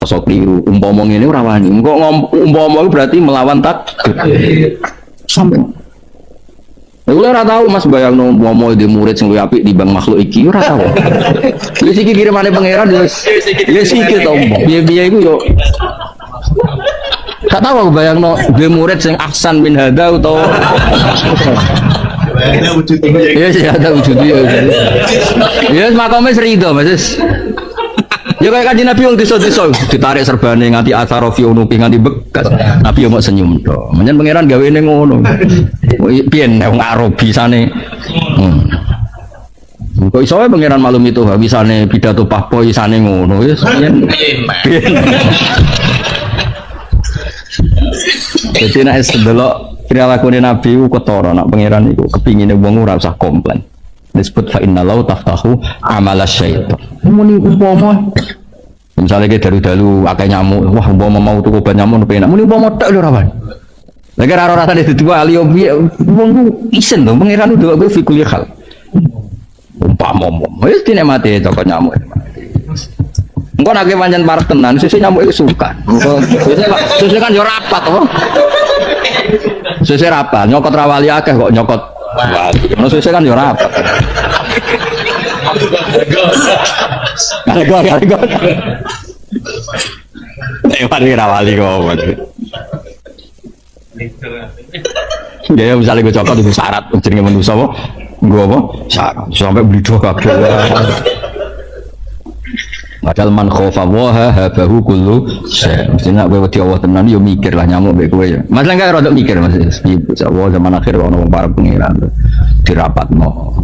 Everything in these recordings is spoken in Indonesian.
Sok keliru, umpama ngene ora wani. Engko umpama berarti melawan takdir. Sampai. Lha ora tau Mas bayangno umpama di murid sing luwih apik timbang makhluk iki ora tau. Wis iki kirimane pangeran wis iki to. Piye-piye iku yo. Gak tau aku bayangno di murid sing ahsan min hada utawa ada wujudnya. Iya sih ada wujudnya. Ya makome serido Mas. Ya kayak kanjeng Nabi wong desa-desa ditarik serbane nganti asarofi unuki nganti bekas. Nabi yo mok senyum to. Menyen pangeran gawene ngono. Piye nek wong Arabi sane. Kok iso wae pangeran malum itu bisane pidato pahpo isane ngono wis yen. Jadi nek sedelok perilakuane Nabi ku ketara nak pangeran iku kepingine wong ora usah komplain. Disebut fa innallaha taftahu amala syaitan. Muni umpama misalnya kayak dalu-dalu akeh nyamuk, wah umpama mau tuku obat nyamuk penak. Muni umpama tek lho rawan. Lagi ora rasane dituwa ali piye wong ku isen to pangeran nduk kowe fikul hal. Umpama wis dinikmati toko nyamuk. Engko nek pancen parek tenan sesuk nyamuk iku suka. Sesuk kan yo rapat to. Sesuk rapat nyokot rawali akeh kok nyokot wali. Ono sesuk kan yo rapat. Gara-gara mari rawali kok. Ya misalnya gue cokot itu syarat jenenge manusa apa? Gue apa? Syarat sampai beli dua kabeh. Padahal man khofa waha habahu kullu syai. Mestinya kowe wedi Allah tenan yo mikir lah nyamuk mbek kowe ya. Mas lan kaya rada mikir Mas. Allah zaman akhir ono wong para pengiran dirapatno.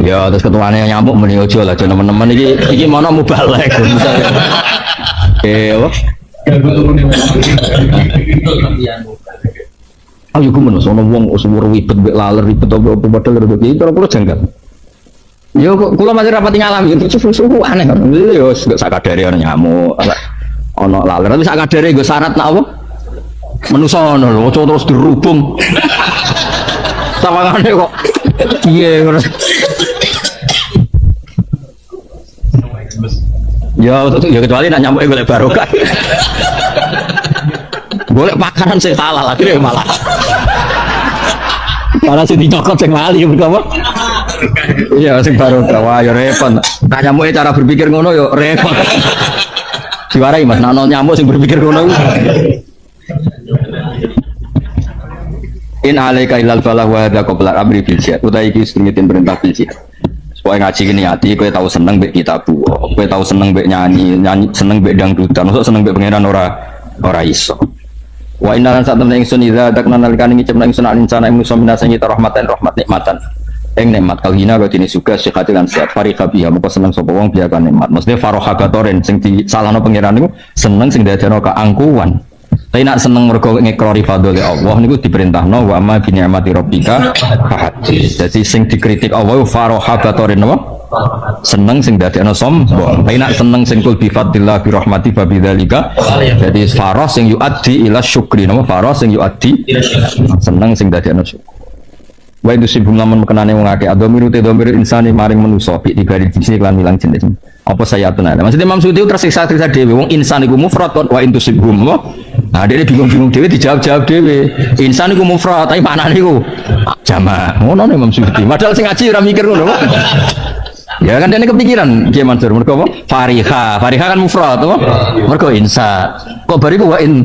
Ya terus ketuane nyamuk muni aja lah teman-teman iki mono mubalek misalnya. Apa? Ayo ku menawa ono wong usumur wibet mbek laler ribet apa padahal rada iki terus janggal. Yo kula masih rapati ngalami itu susu aneh kan. Yo gak sakadare ana nyamuk, ana laler tapi sakadare nggo syarat nak apa? Menusa ngono lho, terus dirubung. Sawangane kok piye ngono. Ya kecuali nak nyamuk golek barokah. Golek pakaran sing halal akhirnya malah. Malah sing dicokot sing lali berapa? Iya sing barokah. Wah ya repot. Nak nyamuke cara berpikir ngono ya repot. Diwarai Mas, nak nyamuk sing berpikir ngono. In alaika ilal falah wa hadza qabla amri bil jihad. Utai iki sedemikian perintah bil jihad. Supaya ngaji gini hati, kowe tahu seneng mbek kitabu, kowe tahu seneng mbek nyanyi seneng mbek dangdutan, maksud seneng mbek pangeran ora iso. Wa inna lan satamna ingsun idza dakna nalikane ngicipna ingsun alinsana ing musa minasa nyita rahmatan rahmat nikmatan. Ing nikmat kalhina kok dene suga sehat lan sehat farika biha moko seneng sapa wong biya kan nikmat. Maksudnya faroha gatoren sing disalahno pangeran niku seneng sing dadekno keangkuhan. Tapi nak seneng mergo ngekrori fadhole Allah niku diperintahno wa ma bi ni'mati rabbika fahadits. Dadi sing dikritik Allah faroha gatoren apa? Seneng sing dadekno sombong. Tapi nak seneng sing kul bi fadlillah bi rahmati fa bidzalika. Jadi faroh sing yuaddi ila syukri napa faroh sing yuaddi seneng sing dadekno syukur. Wa itu sibum lamun mekenane wong akeh adomiru te domir insani maring manusa bi dibari sisi lan milang jenis. Apa saya tenan. Maksudnya Imam Suyuti tersiksa-siksa dhewe wong insan iku mufrad kok wa itu sibum apa? Nah, dia bingung-bingung dhewe dijawab-jawab dhewe. Insan iku mufrad tapi maknane iku jamak. Ngono Imam Suyuti. Padahal sing ngaji ora mikir ngono. Ya kan dene kepikiran Kiai Mansur mergo apa? Fariha kan mufrad apa? Mergo insa. Kok bariku wa in.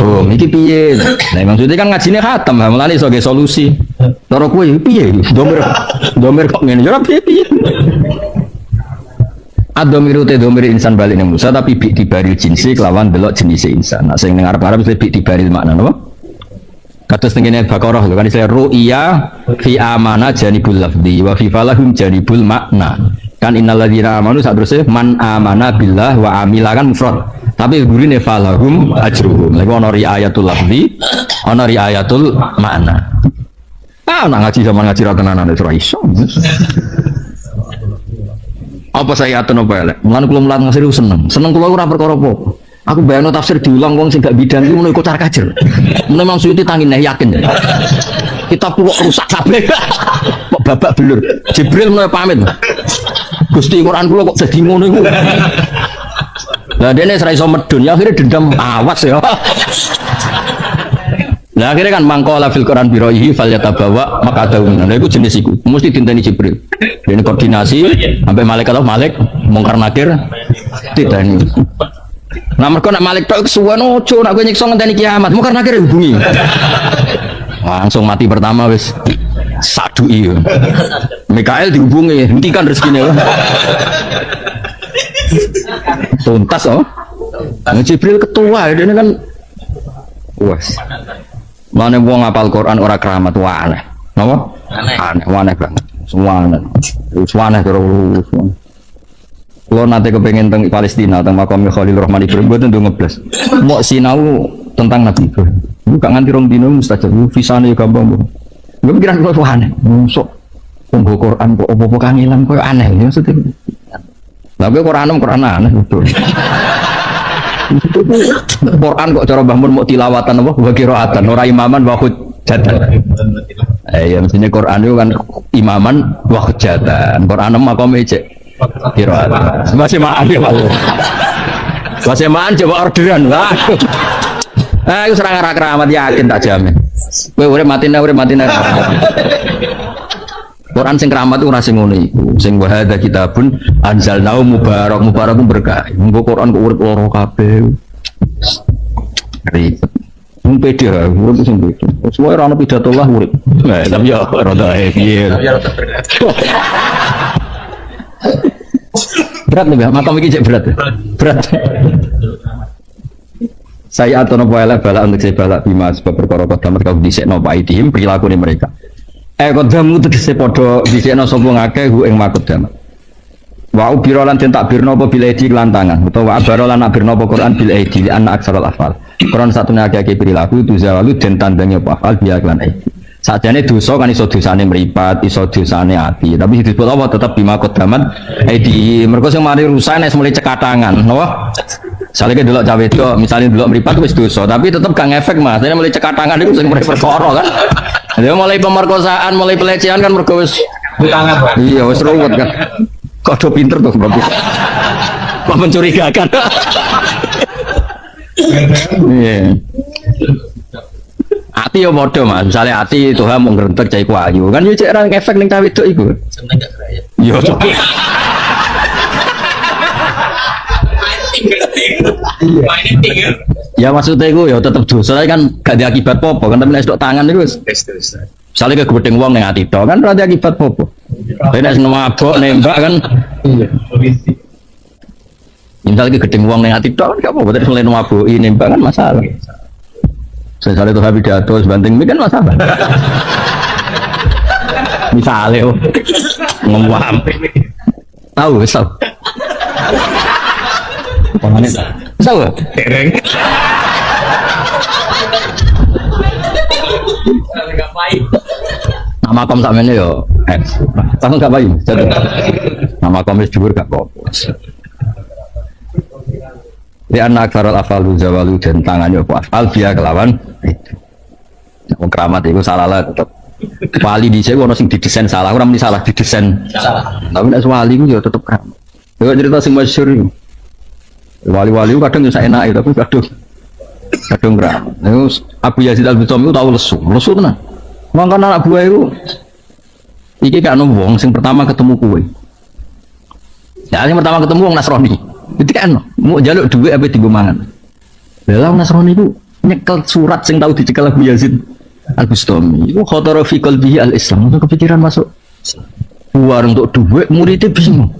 Oh, iki piye? Nah, maksudnya kan ngajine khatam, mulane iso ge solusi. Cara kowe piye? Domir kok ngene. Ya piye? Adomiru te domir insan balik ning Musa tapi bi dibaril jinsi kelawan delok jenis insan. Nah, sing ning arep-arep mesti bi dibaril makna napa? Kados tengene Baqarah lho kan istilah ru'ya fi amana janibul lafzi wa fi falahum janibul makna. Kan innalladzina amanu sak terus man amana billah wa amila kan mufrad. Tapi gurine falahum ajruhum. Lha ono riayatul lafzi, ono riayatul makna. Ah nak ngaji zaman ngaji ra tenanan ora iso. Apa saya atun apa elek? Mulane kula mulang ngasih seneng. Seneng kula ora perkara apa. Aku bayangno tafsir diulang wong sing gak bidang iku ngono iku car kajer. Mun Imam Suyuti tangin yakin. Kita kok rusak kabeh. Kok babak belur. Jibril mulai pamit. Gusti Quran kula kok dadi ngono iku. Lah dene ora iso medun, ya akhirnya dendam awas ya. Nah akhirnya kan mangkola fil Quran biroihi falyatabawa maqadahu minan. Nah iku jenis iku. Mesti ditenteni Jibril. Dene koordinasi sampai malaikat Malik mungkar nakir diteni. Nah mergo nek Malik tok kesuwen ojo nek kowe nyiksa ngenteni kiamat, mungkar nakir hubungi. Langsung mati pertama wis sadui. Mikael dihubungi, hentikan rezekinya. Tuntas oh. Nah, Jibril ketua ini kan wes. Mana wong ngapal Quran ora keramat wah aneh. Napa? Aneh banget. Semua aneh. Aneh terus. Kalau nanti kepengen tentang Palestina, tentang makam Khalil Rahman Ibrahim, gue tentu ngeblas. Mau sinau tentang Nabi Ibrahim. Bukan nganti rong dino mustajab. Visane gampang bu. Gue pikiran gue aneh. Musuh. Pembawa Quran kok apa kangilan kok aneh. Maksudnya. Tapi Quran aneh betul. Quran kok cara Mbah Mun mau tilawatan apa wa qiraatan ora imaman wa hujjatan. Ya mestinya Quran itu kan imaman wa hujjatan. Quran makome cek qiraatan. Masih maan ya Pak. Masih maan coba orderan. Iku serang arah keramat yakin tak jamin. Kowe urip matine. Quran sing keramat ora sing ngono iku. Sing wa hadza kitabun anzalnahu mubarak berkah. Engko Quran kok urip loro kabeh. Ribet. Wong pede urip sing pede. Semua ora ono pidato lah urip. Nah, tapi ya rada piye. Berat nih, makam iki cek berat. Berat. Saya atau nopo elek balak untuk saya balak bima sebab perkara kodamat kau disekno paidihim perilaku ini mereka. Kodamu tegese padha disekno sapa ngakeh hu ing makodamat. Wa ubiro lan den takbirno apa bil aidi lan tangan utawa abaro lan nakbirno apa Quran bil aidi an aksarul afal. Quran satune akeh perilaku tu zawalu den tandangi apa afal biya lan aidi. Sakjane dosa kan iso dosane mripat, iso dosane ati, tapi disebut apa tetep bima kodamat aidi. Mergo sing mari rusak nek mulai cekatangan, napa? Saleh delok cawe itu, misalnya delok mripat wis dosa, tapi tetep gak ngefek Mas. Dene mulai cekatangan iku sing perkara kan. Dia mulai pemerkosaan, mulai pelecehan kan mergo wis tangan. Iya, wis ruwet kan. Kok do pinter tuh bagus. Kok mencurigakan. Iya. Ati yo padha Mas, misale ati Tuhan mau ngrentek cah iku ayu. Kan yo cek ra efek ning cawe itu iku. Seneng gak keraya. Yo. Ya maksudnya itu ya tetap dosa kan gak ada akibat popo kan tapi nek stok tangan itu misalnya ke gedeng wong ning ati tok kan ora ada akibat popo. Tapi nek mabok nembak kan misalnya ke gedeng wong ning ati tok kan gak apa-apa tapi selain maboki nembak kan masalah. Misalnya itu habis pidato sebanting kan masalah. Misalnya ngomong tahu besok pemane tahu dereng enggak baik nama kom samene yo tahu enggak baik nama kom wis dhuwur gak apa-apa di anak karol afalu zawalu dan tangannya apa alfia kelawan wong keramat itu salah lah tetep wali dhisik ono sing didesain salah ora muni salah didesain salah tapi nek wali ku yo tetep keramat yo cerita sing masyhur iku wali-wali kadang bisa enak tapi kadang keramat. Abu Yazid Al-Bustami itu tahu lesu tenan. Mangkan anak buah itu iki gak ono wong sing pertama ketemu kowe. Ya sing pertama ketemu wong Nasrani. Itu kan mau njaluk duit apa dienggo mangan. Lah wong Nasrani itu nyekel surat sing tahu dicekel Abu Yazid Al-Bustami. Iku khatara fi qalbihi al-Islam. Itu kepikiran masuk warung untuk duit muridnya bingung.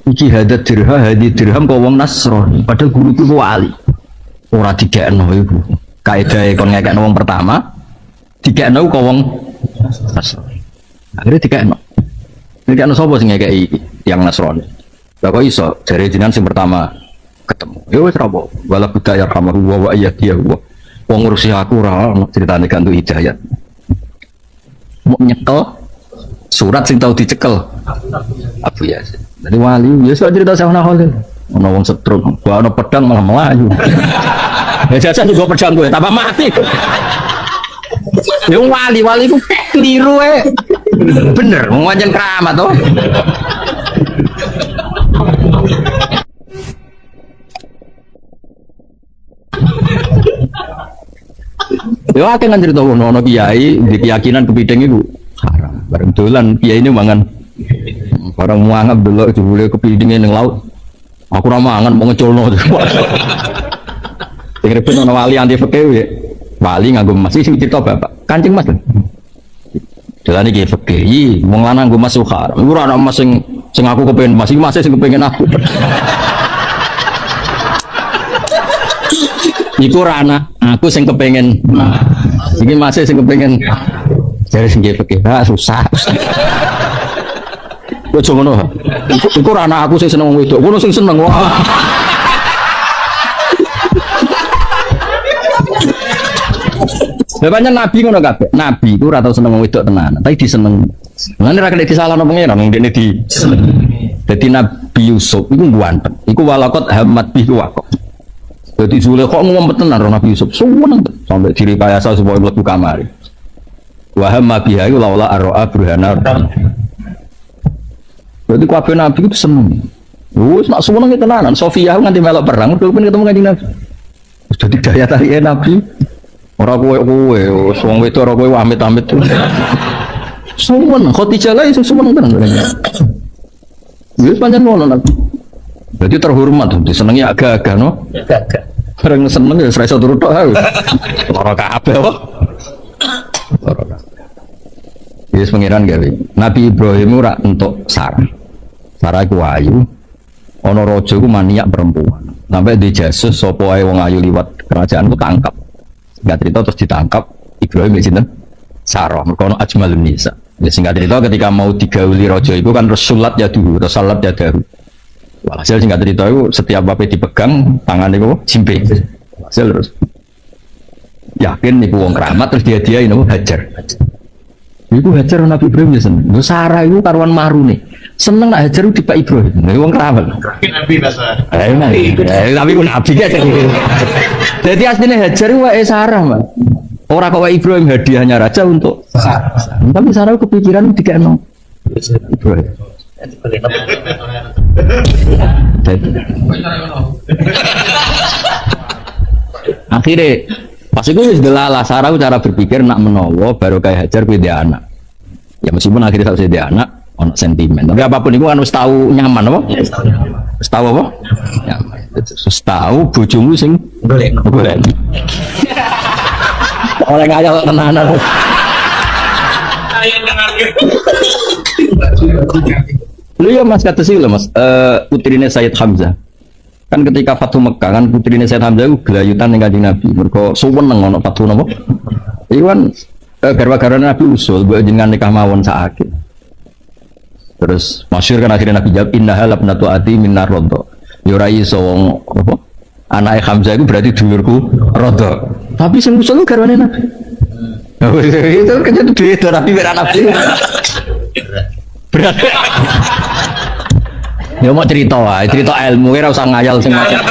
Iki hadat dirham kok wong Nasrani padahal guru ku wali ora digekno iku kaedahe kon ngekekno wong pertama digekno kok wong Nasrani akhirnya digekno sapa sing ngekeki yang Nasrani lha kok iso jare jenengan sing pertama ketemu ya wis ra apa wala budaya kamaru wa ayatiya wong ngurusi aku ora ono critane gantu hidayat mau nyekel surat sing tau dicekel Abu Yazid. Jadi wali biasa cerita sama Khalil. Ono wong setrum, ono pedang malah melayu. Ya jasa juga pedang gue, tambah mati. Yang wali ku keliru bener, mau wajan keramat toh. Ya akeh kan cerita ono kiai di keyakinan kepiting itu haram. Bareng dolan kiai ini mangan barang mangan delok jebule kepitinge ning laut. Aku ora mangan mau ngeculno. Sing ribet ono wali anti fikih ya. Wali nganggo emas sing cerita bapak. Kancing Mas. Dalan iki fikih, wong lanang nganggo emas haram. Iku ora ana emas sing aku kepengin emas, iki emas sing kepengin aku. Iku rana, aku sing kepengen. Iki masih sing kepengen. Jare sing fikih, susah. Kok ngono. Iku rana aku sing seneng wong wedok, kono sing seneng. Wah. Bapaknya Nabi ngono kabeh. Nabi iku ora tau seneng wong wedok tenan, tapi diseneng. Lan ora kena disalahno pengen nang ndekne di. Dadi Nabi Yusuf iku guanteng. Iku walakot hamad bihi waqo. Jadi Zulaikha ngomong tenan Nabi Yusuf, seneng sampai diri kayasa supaya mlebu kamar. Wa hamma biha iku laula ar'a burhana. Jadi kabeh Nabi itu seneng. Wis nak seneng tenanan. Sofia nganti melok perang, mergo ketemu Kanjeng Nabi. Jadi daya tarik Nabi. Ora kowe wong wedok ora kowe amit-amit. Seneng Khadijah lah iso seneng tenan. Wis pancen ngono Nabi. Jadi terhormat, disenengi agak-agak no. Agak-agak. Bareng seneng ya ora iso turu tok ha. Lara kabeh kok. Lara kabeh. Wis pengiran gawe. Nabi Ibrahim ora entuk Sarah. Sarah iku ayu. Ana raja iku maniak perempuan. Sampai dijasus sapa wae wong ayu liwat kerajaan ku tangkap. Singkat cerita terus ditangkap Ibrahim di sinten? Sarah. Mergo ana ajmalun nisa. Ya singkat cerita ketika mau digauli raja iku kan Rasulullah ya dulu, Rasulullah ya dahulu. Walhasil singkat cerita itu setiap bape dipegang tangan itu simpe. Walhasil terus yakin niku wong keramat terus dia ini hajar. Iku hajar Nabi Ibrahim ya seneng. Lho Sarah iku karuan maru nih. Seneng nak hajar di Pak Ibrahim. Niku wong keramat. Nabi bahasa. Tapi ku nabi ya. Jadi aslinya hajar wae Sarah, Mas. Ora kok Ibrahim hadiahnya raja untuk Sarah. Tapi Sarah kepikiran dikeno Ibrahim. Akhirnya pas itu sudah Sarah cara berpikir nak menowo baru kayak hajar punya anak. Ya meskipun akhirnya tak punya anak, ono sentimen. Tapi apapun itu kan harus tahu nyaman apa? Harus tahu apa? Nyaman. Harus tahu bojomu sing boleh. Oleh ngayal tenanan. Ayo dengar. Lu ya Mas kata sih Mas, putrine Sayyid Hamzah. Kan ketika Fatu Mekah kan putrine Sayyid Hamzah itu gelayutan dengan Kanjeng Nabi. Mergo suweneng ana Fatu napa? Iku kan garwa-garwa Nabi usul mbok jenengan nikah mawon saake. Terus masyhur kan akhirnya Nabi jawab innaha labnatu ati minar rodho. Ya ora iso wong apa? Anake Hamzah itu berarti dulurku rodho. Tapi sing usul garwane Nabi. Itu kan jadi duit Nabi mek Nabi. Berarti ya mau cerita wae, cerita ilmu ora usah ngayal sing macam.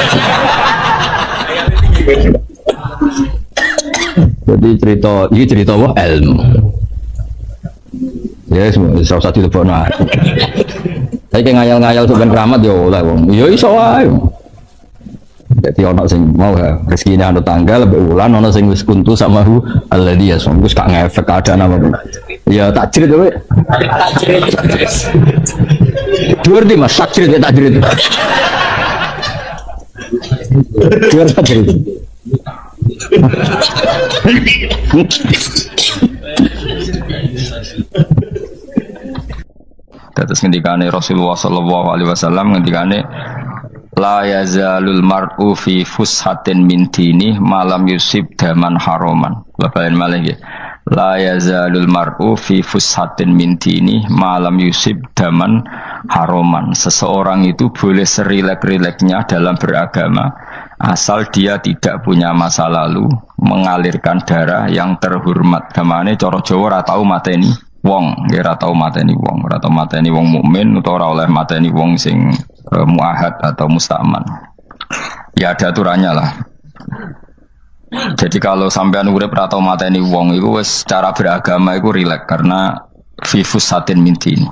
Jadi iki cerita apa ilmu. Ya wis ora usah dilebokno. Saiki ngayal-ngayal sampean keramat ya oleh wong. Ya iso wae. Jadi ono sing mau rezekine anu tanggal lebih ulan ono sing wis kuntu sama hu alladhi yasum wis gak ngefek keadaan apa. Ya takjrid kowe. Takjrid. Dhuwur di Mas takjrid takjrid. Dhuwur takjrid. Terus ngendikane Rasulullah sallallahu alaihi wasallam ngendikane la yazalul mar'u fi fushatin min dini malam yusib daman haroman. Bapak malih nggih. La yazalul mar'u fi fushatin min dini malam yusib daman haroman. Seseorang itu boleh serilek-rileknya dalam beragama asal dia tidak punya masa lalu mengalirkan darah yang terhormat. Gamane cara Jawa ora tau mateni wong, ora tau mateni wong, ora tau mateni wong mukmin utawa ora oleh mateni wong sing muahad atau musta'man. Ya ada aturannya lah. Jadi kalau sampean urip ora tau mateni wong iku wis cara beragama iku rileks karena fifus satin mintin.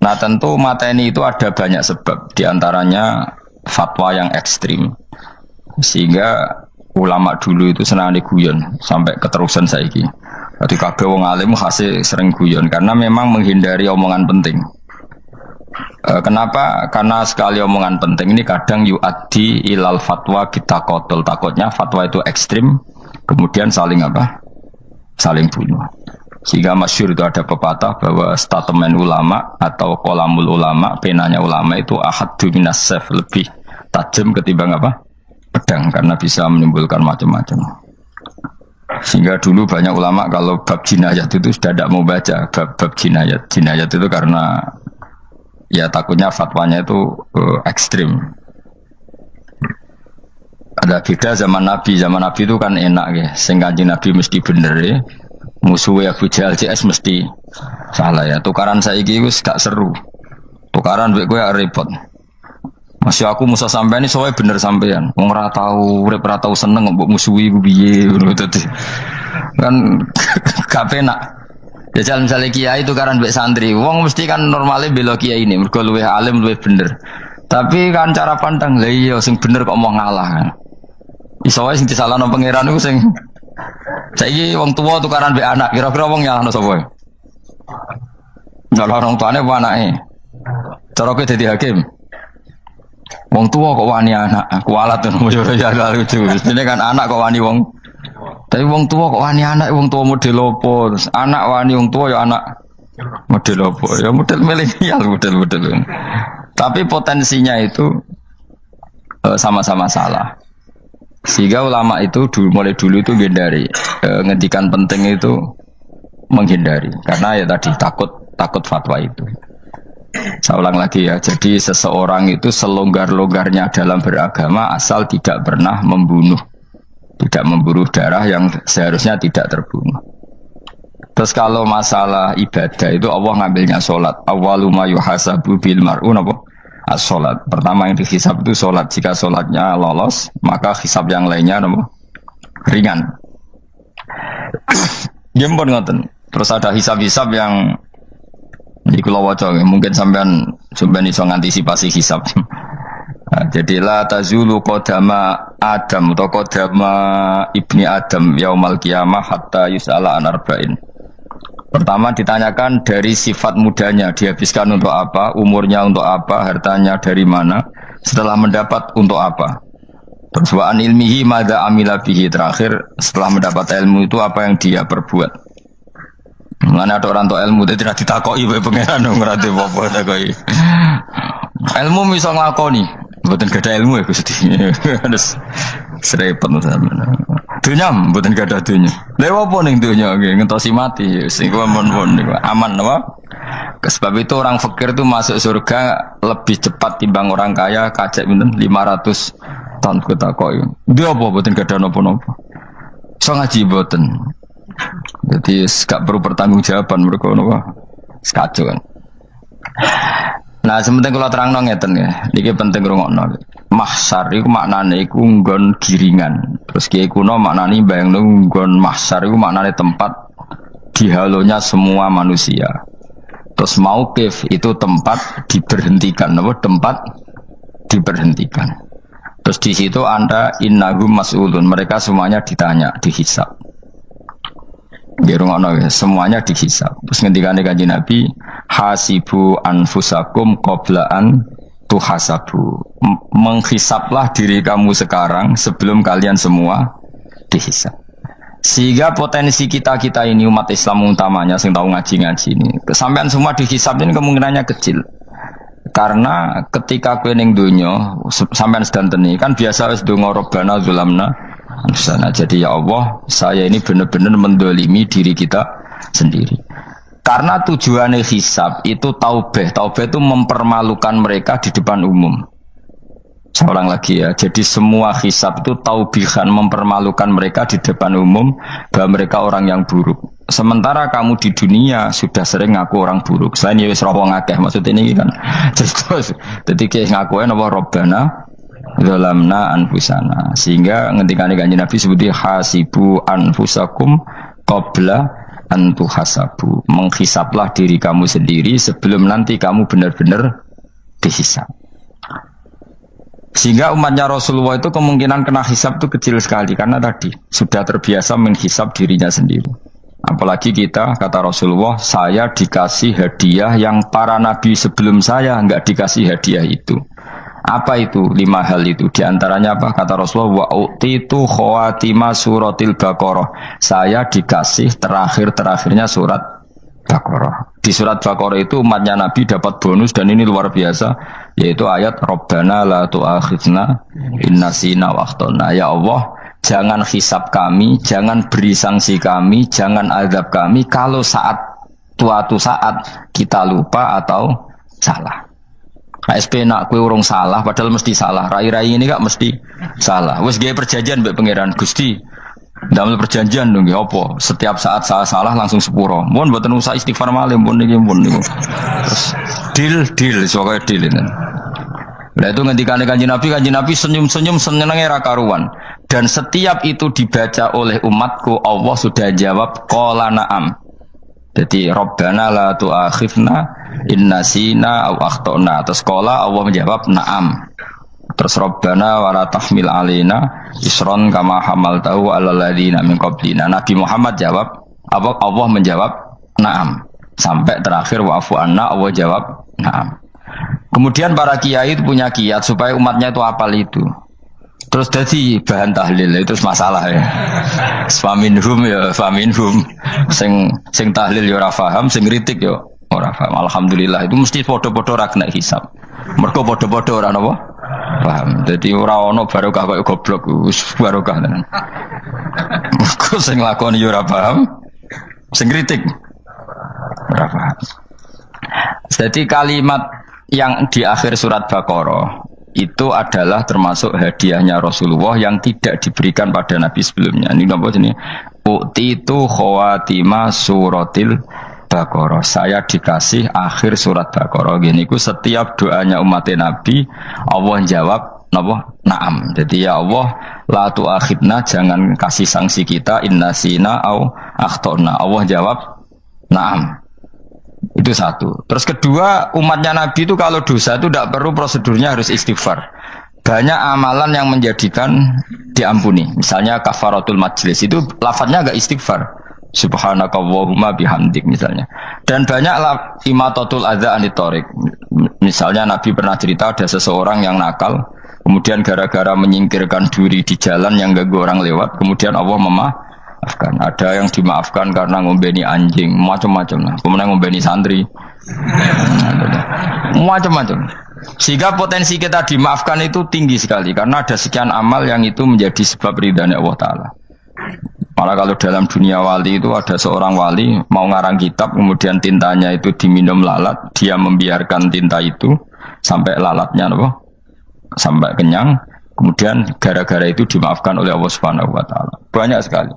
Nah tentu mateni itu ada banyak sebab, diantaranya fatwa yang ekstrim. Sehingga ulama dulu itu senang guyon sampai keterusan saiki. Jadi kabeh wong alim khase sering guyon karena memang menghindari omongan penting. Kenapa? Karena sekali omongan penting ini kadang yu'addi ilal fatwa kita kotul. Takutnya fatwa itu ekstrim, kemudian saling apa? Saling bunuh. Sehingga masyhur itu ada pepatah bahwa statement ulama atau kolamul ulama, penanya ulama itu ahaddu minas sayf, lebih tajam ketimbang apa? Pedang, karena bisa menimbulkan macam-macam. Sehingga dulu banyak ulama kalau bab jinayat itu sudah tidak mau baca bab jinayat. Jinayat itu karena ya takutnya fatwanya itu ekstrim. Ada beda zaman Nabi itu kan enak ya. Sehingga Nabi mesti bener ya. Musuhnya Abu Jahal CS mesti salah ya. Tukaran saiki wis gak seru. Tukaran mbek kowe repot. Masih aku musuh sampean ini soalnya bener sampean. Wong ora tau urip ora tau seneng mbok musuhi ku piye ngono dadi. Kan gak penak. Jajal misalnya kiai tukaran mbek santri, wong mesti kan normalnya bela kiai ini, mergo luwih alim luwih bener. Tapi kan cara pandang lha iya sing bener kok mau ngalah kan. Iso wae sing disalahno pangeran iku sing saiki wong tua tukaran mbek anak, kira-kira wong nyalahno sapa? Nyalahno orang tuane apa anake? Cara kowe dadi hakim. Wong tua kok wani anak, kualat ngono yo ya lucu. Mestine kan anak kok wani wong. Tapi wong tua kok wani anak, wong tua model opo? Terus anak wani wong tua ya anak model opo? Ya model milenial model. Tapi potensinya itu sama-sama salah. Sehingga ulama itu mulai dulu itu menghindari ngendikan penting itu menghindari karena ya tadi takut fatwa itu. Saya ulang lagi ya. Jadi seseorang itu selonggar-longgarnya dalam beragama asal tidak pernah membunuh, tidak memburu darah yang seharusnya tidak terbunuh. Terus kalau masalah ibadah itu Allah ngambilnya sholat. Awwalu ma yuhasabu bil mar'u napa? As-sholat. Pertama yang dihisab itu sholat. Jika sholatnya lolos, maka hisab yang lainnya napa? Ringan. Gempon ngoten. Terus ada hisab-hisab yang di kula waca mungkin sampean iso ngantisipasi hisab. Nah, jadi la tazulu qadama Adam atau qadama ibni Adam yaumal qiyamah hatta yus'ala an arba'in. Pertama ditanyakan dari sifat mudanya, dihabiskan untuk apa, umurnya untuk apa, hartanya dari mana, setelah mendapat untuk apa. Terus wa an ilmihi madza amila bihi, terakhir setelah mendapat ilmu itu apa yang dia perbuat. Mulane ada orang tua ilmu dia tidak ditakoki wae pangeran ngerti apa takoki. Ilmu iso nglakoni, mboten gadah ilmu ya Gusti. Terus serepet sampeyan. Dunya mboten gadah dunya. Lha apa ning dunya nggih ngentosi mati sing mon-mon niku aman apa? Sebab itu orang fakir itu masuk surga lebih cepat timbang orang kaya kacek pinten 500 tahun ketakoki. Dia apa mboten gadah napa-napa. So ngaji mboten. Jadi gak perlu pertanggungjawaban mereka napa sekacau kan. Nah, sementing kalau terang ngeten ya. Niki penting rungokno. Mahsyar iku maknane iku nggon giringan. Terus kiai kuno maknane bayangno nggon mahsyar iku maknane tempat dihalonya semua manusia. Terus mauqif itu tempat diberhentikan, napa tempat diberhentikan. Terus di situ Anda innahum mas'ulun, mereka semuanya ditanya, dihisab. Semuanya dihisab. Terus ngendikane Kanjeng Nabi, hasibu anfusakum qabla an tuhasabu. Menghisablah diri kamu sekarang sebelum kalian semua dihisab. Sehingga potensi kita ini umat Islam utamanya sing tahu ngaji-ngaji ini, kesampean semua dihisab ini kemungkinannya kecil. Karena ketika kowe ning donya sampean sedanteni kan biasa wis donga robbana zulamna sana. Jadi ya Allah, saya ini benar-benar mendolimi diri kita sendiri. Karena tujuannya hisab itu taubah. Taubah itu mempermalukan mereka di depan umum. Seorang lagi ya. Jadi semua hisab itu taubihan, mempermalukan mereka di depan umum bahwa mereka orang yang buruk. Sementara kamu di dunia sudah sering ngaku orang buruk. Selain ya wis rawong akeh maksud ini kan. Jadi kayak ngakuin apa Robbana zalamna anfusana. Sehingga ngendikane Kanjeng Nabi sebuti hasibu anfusakum qabla an tuhasabu. Menghisablah diri kamu sendiri sebelum nanti kamu benar-benar dihisab. Sehingga umatnya Rasulullah itu kemungkinan kena hisab itu kecil sekali karena tadi sudah terbiasa menghisab dirinya sendiri. Apalagi kita, kata Rasulullah, saya dikasih hadiah yang para nabi sebelum saya enggak dikasih hadiah itu. Apa itu? 5 hal itu. Di antaranya apa? Kata Rasulullah, wa utitu khawatima suratil Baqarah. Saya dikasih terakhirnya surat Baqarah. Di surat Baqarah itu umatnya Nabi dapat bonus dan ini luar biasa, yaitu ayat Rabbana la tu'akhidna in nasina wa akhtana. Ya Allah, jangan hisab kami, jangan beri sanksi kami, jangan azab kami kalau suatu saat kita lupa atau salah. KSP nak kue urung salah padahal mesti salah. Rai-rai ini gak mesti salah. Wes gawe perjanjian mbek pangeran Gusti. Damel perjanjian dong ya apa? Setiap saat salah langsung sepuro. Mohon mboten usah istighfar malih pun niki pun niku. Terus deal soalnya deal ini. Lah itu ngendikane Kanjeng Nabi senyum-senyum senenge ra karuan. Dan setiap itu dibaca oleh umatku, Allah sudah jawab qala na'am. Jadi Rabbana la tu'akhidna in nasina aw akhtana. Terus qala Allah menjawab na'am. Terus Rabbana wa la tahmil alaina isron kama hamaltahu alal ladzina min qablina. Nabi Muhammad jawab, Allah menjawab na'am. Sampai terakhir wa'fu anna, Allah jawab na'am. Kemudian para kiai itu punya kiat supaya umatnya itu hafal itu. Terus jadi bahan tahlil itu masalah ya. Faminhum ya faminhum. Sing tahlil ya ora paham, sing kritik ya ora paham. Alhamdulillah itu mesti podo-podo ra kena hisab. Mergo podo-podo ora napa? Paham. Jadi ora ono barokah kaya goblok wis barokah tenan. Mergo sing lakoni ya ora paham, sing kritik ora paham. Jadi kalimat yang di akhir surat Baqarah itu adalah termasuk hadiahnya Rasulullah yang tidak diberikan pada Nabi sebelumnya. Ini apa ini? Utitu khawatima suratil Baqarah. Saya dikasih akhir surat Baqarah. Gini ku setiap doanya umat Nabi Allah jawab napa? Naam. Jadi ya Allah la tu'akhidna, jangan kasih sanksi kita innasina au akhtana. Allah jawab naam. Itu satu. Terus kedua, umatnya Nabi itu kalau dosa itu tidak perlu prosedurnya harus istighfar. Banyak amalan yang menjadikan diampuni. Misalnya kafaratul majlis itu lafadznya agak istighfar. Subhanakallahumma bihamdik misalnya. Dan banyak imatatul adza anitorik. Misalnya Nabi pernah cerita ada seseorang yang nakal, kemudian gara-gara menyingkirkan duri di jalan yang ganggu orang lewat, kemudian Allah memaafkan. Ada yang dimaafkan karena ngombeni anjing, macam-macam lah. Kemudian ngombeni santri, macam-macam. Sehingga potensi kita dimaafkan itu tinggi sekali karena ada sekian amal yang itu menjadi sebab ridhanya Allah Taala. Malah kalau dalam dunia wali itu ada seorang wali mau ngarang kitab, kemudian tintanya itu diminum lalat, dia membiarkan tinta itu sampai lalatnya sampai kenyang, kemudian gara-gara itu dimaafkan oleh Allah Subhanahu Wa Taala. Banyak sekali.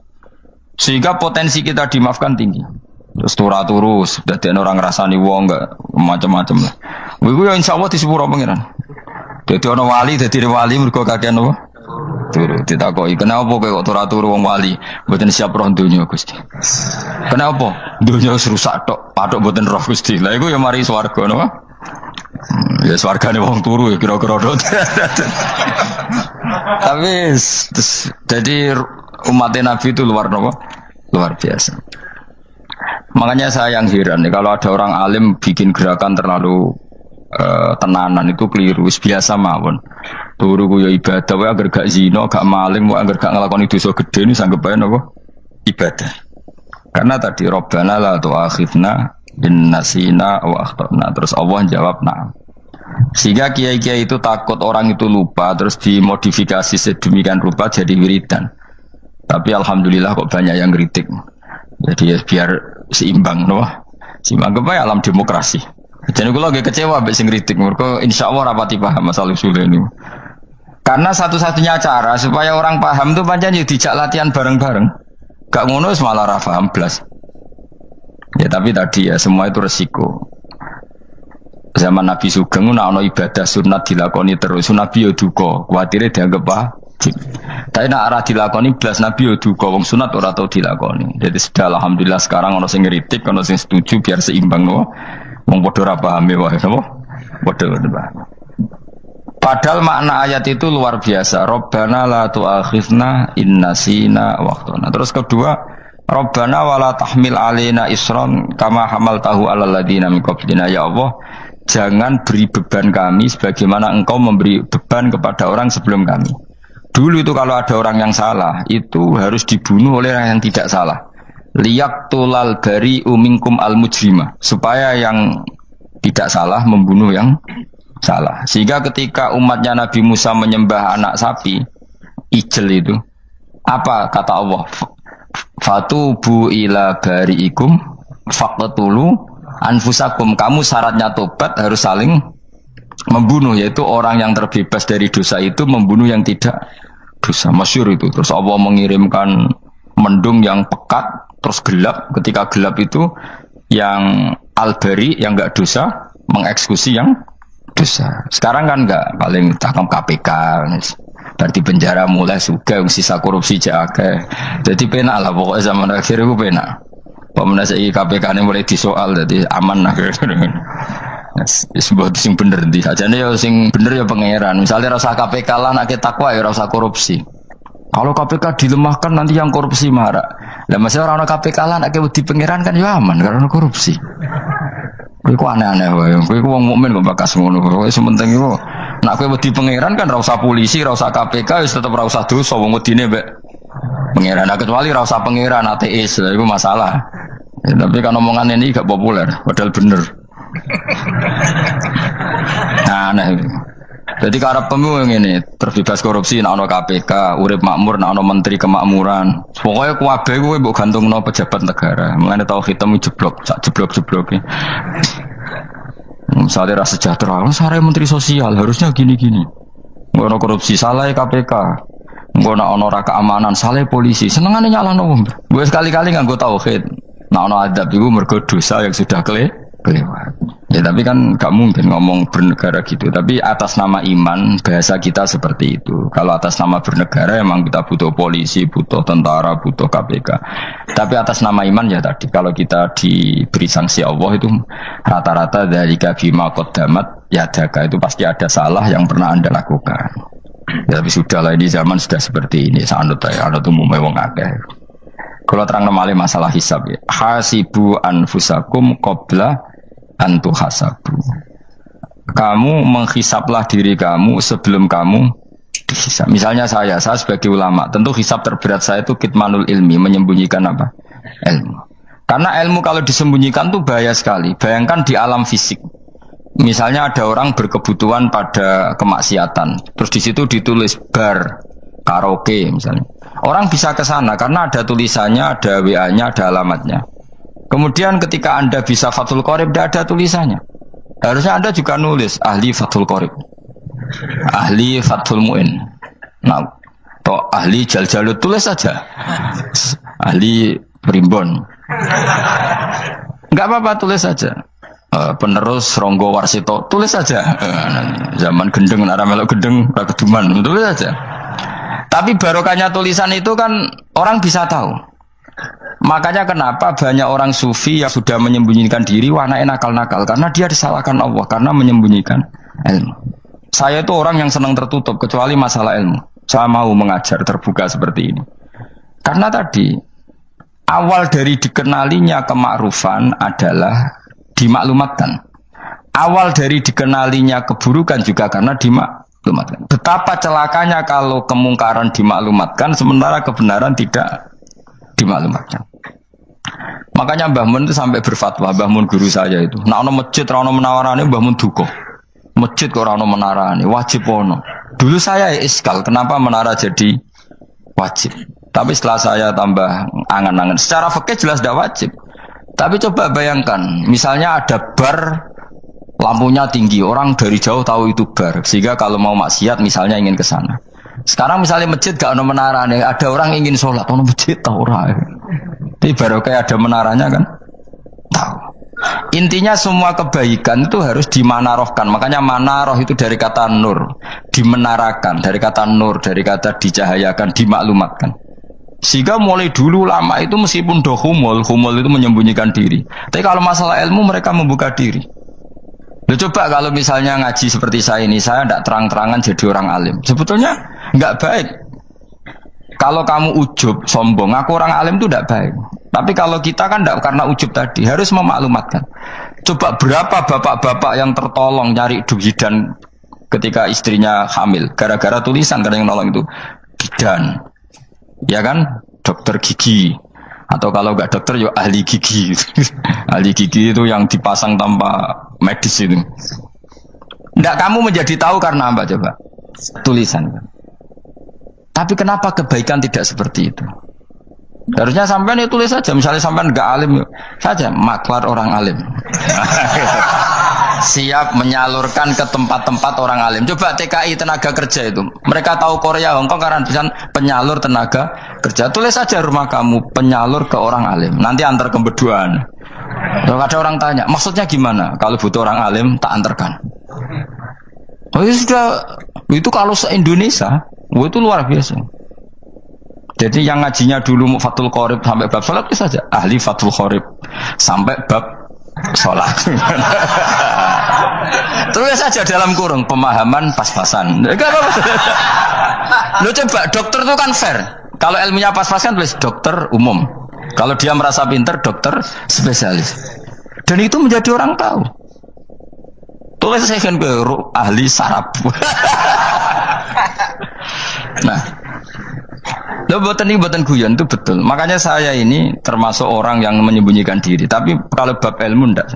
Sehingga potensi kita dimaafkan tinggi. Terus turus, dadi orang ngrasani wong enggak macam-macam lah. Iku ya insyaallah disepuro pangeran. Dadi ana wali, dadi wali mergo kakean apa? Turu ditakoki, "Kenapa kowe kok turu wong wali? Mboten siap roh donya, Gusti." "Kenapa? Donya wis rusak tok, patok mboten roh, Gusti." Lah iku ya mari swarga napa? Ya swargane wong turu ya kira-kira dot. Tapi jadi umat Nabi itu luar biasa. Makanya saya yang heran nih kalau ada orang alim bikin gerakan terlalu tenanan itu keliru. Biasa mawon. Turu ku ya ibadah, wae agar gak zina, gak maling, wae agar gak nglakoni dosa gede ini sanggep bae napa? Ibadah. Karena tadi Rabbana la tu'akhidna in nasina wa akhtana. Terus Allah jawab na'am. Sehingga kiai-kiai itu takut orang itu lupa terus dimodifikasi sedemikian rupa jadi wiridan. Tapi alhamdulillah kok banyak yang kritik. Jadi ya biar seimbang, seimbang kepada alam demokrasi. Jadi kalau lagi kecewa ambek sing kritik, mereka insya Allah rapati paham masalah usul ini. Karena satu-satunya cara supaya orang paham itu pancen dijak latihan bareng-bareng. Gak ngono malah ra paham blas. Ya tapi tadi ya semua itu resiko. Zaman Nabi Sugeng ana ibadah sunat dilakoni terus, Nabi yo duka, kuwatire dianggap wajib. Tapi nek ora dilakoni blas Nabi yo duka, wong sunat ora tau dilakoni. Jadi sudah alhamdulillah sekarang ana sing ngritik, ana sing setuju biar seimbang no. Wong padha ora paham wae napa? Padha paham. Padahal makna ayat itu luar biasa. Rabbana la tu'akhidna in nasina wa akhtana. Terus kedua, Rabbana wala tahmil alaina isran kama hamaltahu alal ladina min qablina. Ya Allah, jangan beri beban kami sebagaimana Engkau memberi beban kepada orang sebelum kami. Dulu itu kalau ada orang yang salah, itu harus dibunuh oleh orang yang tidak salah. Liyaqtulal bari minkum al mujrima, supaya yang tidak salah membunuh yang salah. Sehingga ketika umatnya Nabi Musa menyembah anak sapi ijel itu, apa kata Allah? Fatubu ila bariikum faqtulu anfusakum. Kamu syaratnya tobat harus saling membunuh, yaitu orang yang terbebas dari dosa itu membunuh yang tidak dosa. Masyhur itu. Terus Allah mengirimkan mendung yang pekat terus gelap. Ketika gelap itu yang al-bari yang enggak dosa mengeksekusi yang dosa. Sekarang kan enggak, paling tangkap KPK, berarti penjara mulai juga, sisa korupsi jake. Jadi penak lah pokoknya zaman akhir itu penak. Pemenang saya KPK ini mulai disoal, jadi aman lah. Sebuah sing bener di aja nih, sing bener ya pangeran. Misalnya rasa KPK lah, nak takwa ya rasa korupsi. Kalau KPK dilemahkan nanti yang korupsi marah. Lah masih orang KPK lah, nak di pangeran kan ya aman karena korupsi. Iku aneh-aneh wae. Iku wong mukmin kok bakas ngono. Pokoke sementing iku nek kowe wedi pangeran kan ora usah polisi, ora usah KPK, wis tetep ora usah dosa wong wedine mbek pangeran. Nah, kecuali ora usah pangeran ateis, lha iku masalah. Ya, tapi kan omongan ini gak populer, padahal bener. Nah, aneh. Jadi karep pemilu ngene, terbebas korupsi nek ana KPK, urip makmur nek ana menteri kemakmuran. Pokoke kabeh kuwi mbok gantungno pejabat negara. Mulane tau hitam jeblok, sak jeblok-jebloke. Misalnya rasa sejahtera, saya menteri sosial harusnya gini-gini. Ngono korupsi salah KPK. Ngono ana ora keamanan salah polisi. Senengane nyalahno wong. Gue sekali-kali nganggo tauhid. Nek ana adab iku mergo dosa yang sudah kelewat. Ya tapi kan gak mungkin ngomong bernegara gitu. Tapi atas nama iman bahasa kita seperti itu. Kalau atas nama bernegara emang kita butuh polisi, butuh tentara, butuh KPK. Tapi atas nama iman ya tadi kalau kita diberi sanksi Allah itu rata-rata dari bima qaddamat yadaka, itu pasti ada salah yang pernah Anda lakukan. Ya, tapi sudahlah, ini zaman sudah seperti ini. Sanut ya, anut umumnya wong akeh. Kalau terang namanya masalah hisab ya. Hasibu anfusakum qabla antu hasabu. Kamu menghisaplah diri kamu sebelum kamu dihisap. Misalnya saya sebagai ulama, tentu hisap terberat saya itu kitmanul ilmi, menyembunyikan apa? Ilmu. Karena ilmu kalau disembunyikan tuh bahaya sekali. Bayangkan di alam fisik. Misalnya ada orang berkebutuhan pada kemaksiatan, terus di situ ditulis bar, karaoke misalnya. Orang bisa ke sana karena ada tulisannya, ada WA-nya, ada alamatnya. Kemudian ketika Anda bisa Fathul Qorib, tidak ada tulisannya. Harusnya Anda juga nulis ahli Fathul Qorib, ahli Fathul Mu'in, nah, atau ahli Jaljalut, tulis saja. Ahli Primbon. Enggak apa-apa, tulis saja. Penerus Ronggo Warsito, tulis saja. Zaman gendeng, nara melok gendeng, rakeduman, tulis saja. Tapi barokahnya tulisan itu kan orang bisa tahu. Makanya kenapa banyak orang sufi yang sudah menyembunyikan diri, warna nakal-nakal, karena dia disalahkan Allah, karena menyembunyikan ilmu. Saya itu orang yang senang tertutup, kecuali masalah ilmu. Saya mau mengajar terbuka seperti ini. Karena tadi, awal dari dikenalinya kemakrufan adalah dimaklumatkan. Awal dari dikenalinya keburukan juga karena dimaklumatkan. Betapa celakanya kalau kemungkaran dimaklumatkan, sementara kebenaran tidak dimaklumatkan. Makanya Mbah Mun itu sampai berfatwa, Mbah Mun guru saya itu. Nah, ono masjid, ono menawarane Mbah Mun duka. Masjid kok ono menarane, wajib ono. Dulu saya iskal, kenapa menara jadi wajib? Tapi setelah saya tambah angan-angan, secara fikih jelas tidak wajib. Tapi coba bayangkan, misalnya ada bar, lampunya tinggi, orang dari jauh tahu itu bar, sehingga kalau mau maksiat misalnya ingin ke sana. Sekarang misalnya masjid gak ada menara nih, ada orang ingin sholat, ono masjid tahu orang. Tapi baru kayak ada menaranya kan, tahu. Intinya semua kebaikan itu harus dimanarohkan. Makanya manaroh itu dari kata nur, dimenarakan, dari kata nur, dari kata dicahayakan, dimaklumatkan. Sehingga mulai dulu lama itu meskipun humul itu menyembunyikan diri. Tapi kalau masalah ilmu mereka membuka diri. Lo coba kalau misalnya ngaji seperti saya ini, saya tidak terang-terangan jadi orang alim. Sebetulnya nggak baik. Kalau kamu ujub, sombong, aku orang alim itu tidak baik. Tapi kalau kita kan tidak karena ujub tadi, harus memaklumatkan. Coba berapa bapak-bapak yang tertolong nyari bidan ketika istrinya hamil, gara-gara tulisan karena yang nolong itu bidan, ya kan, dokter gigi. Atau kalau nggak dokter, ya ahli gigi. Ahli gigi itu yang dipasang tanpa medis itu. Nggak kamu menjadi tahu karena apa coba? Tulisan. Tapi kenapa kebaikan tidak seperti itu? Harusnya sampean ya tulis saja. Misalnya sampean nggak alim saja, maklar orang alim. Siap menyalurkan ke tempat-tempat orang alim. Coba TKI tenaga kerja itu. Mereka tahu Korea, Hongkong karena bisa penyalur tenaga kerja. Tulis saja rumah kamu penyalur ke orang alim. Nanti antar kembeduan. Kalau ada orang tanya, maksudnya gimana? Kalau butuh orang alim, tak antarkan. Oh ya sudah, itu kalau se-Indonesia, itu luar biasa. Jadi yang ngajinya dulu Fathul Qorib sampai bab sholat itu saja. Ahli Fathul Qorib sampai bab sholat. Terus saja dalam kurung pemahaman pas-pasan. Lo coba dokter itu kan fair. Kalau ilmunya pas-pasan tulis dokter umum. Kalau dia merasa pinter dokter spesialis. Dan itu menjadi orang tahu. Tulis saya kan ke ahli saraf. Nah, lo buatan guyon itu betul. Makanya saya ini termasuk orang yang menyembunyikan diri. Tapi kalau bab ilmu ndak.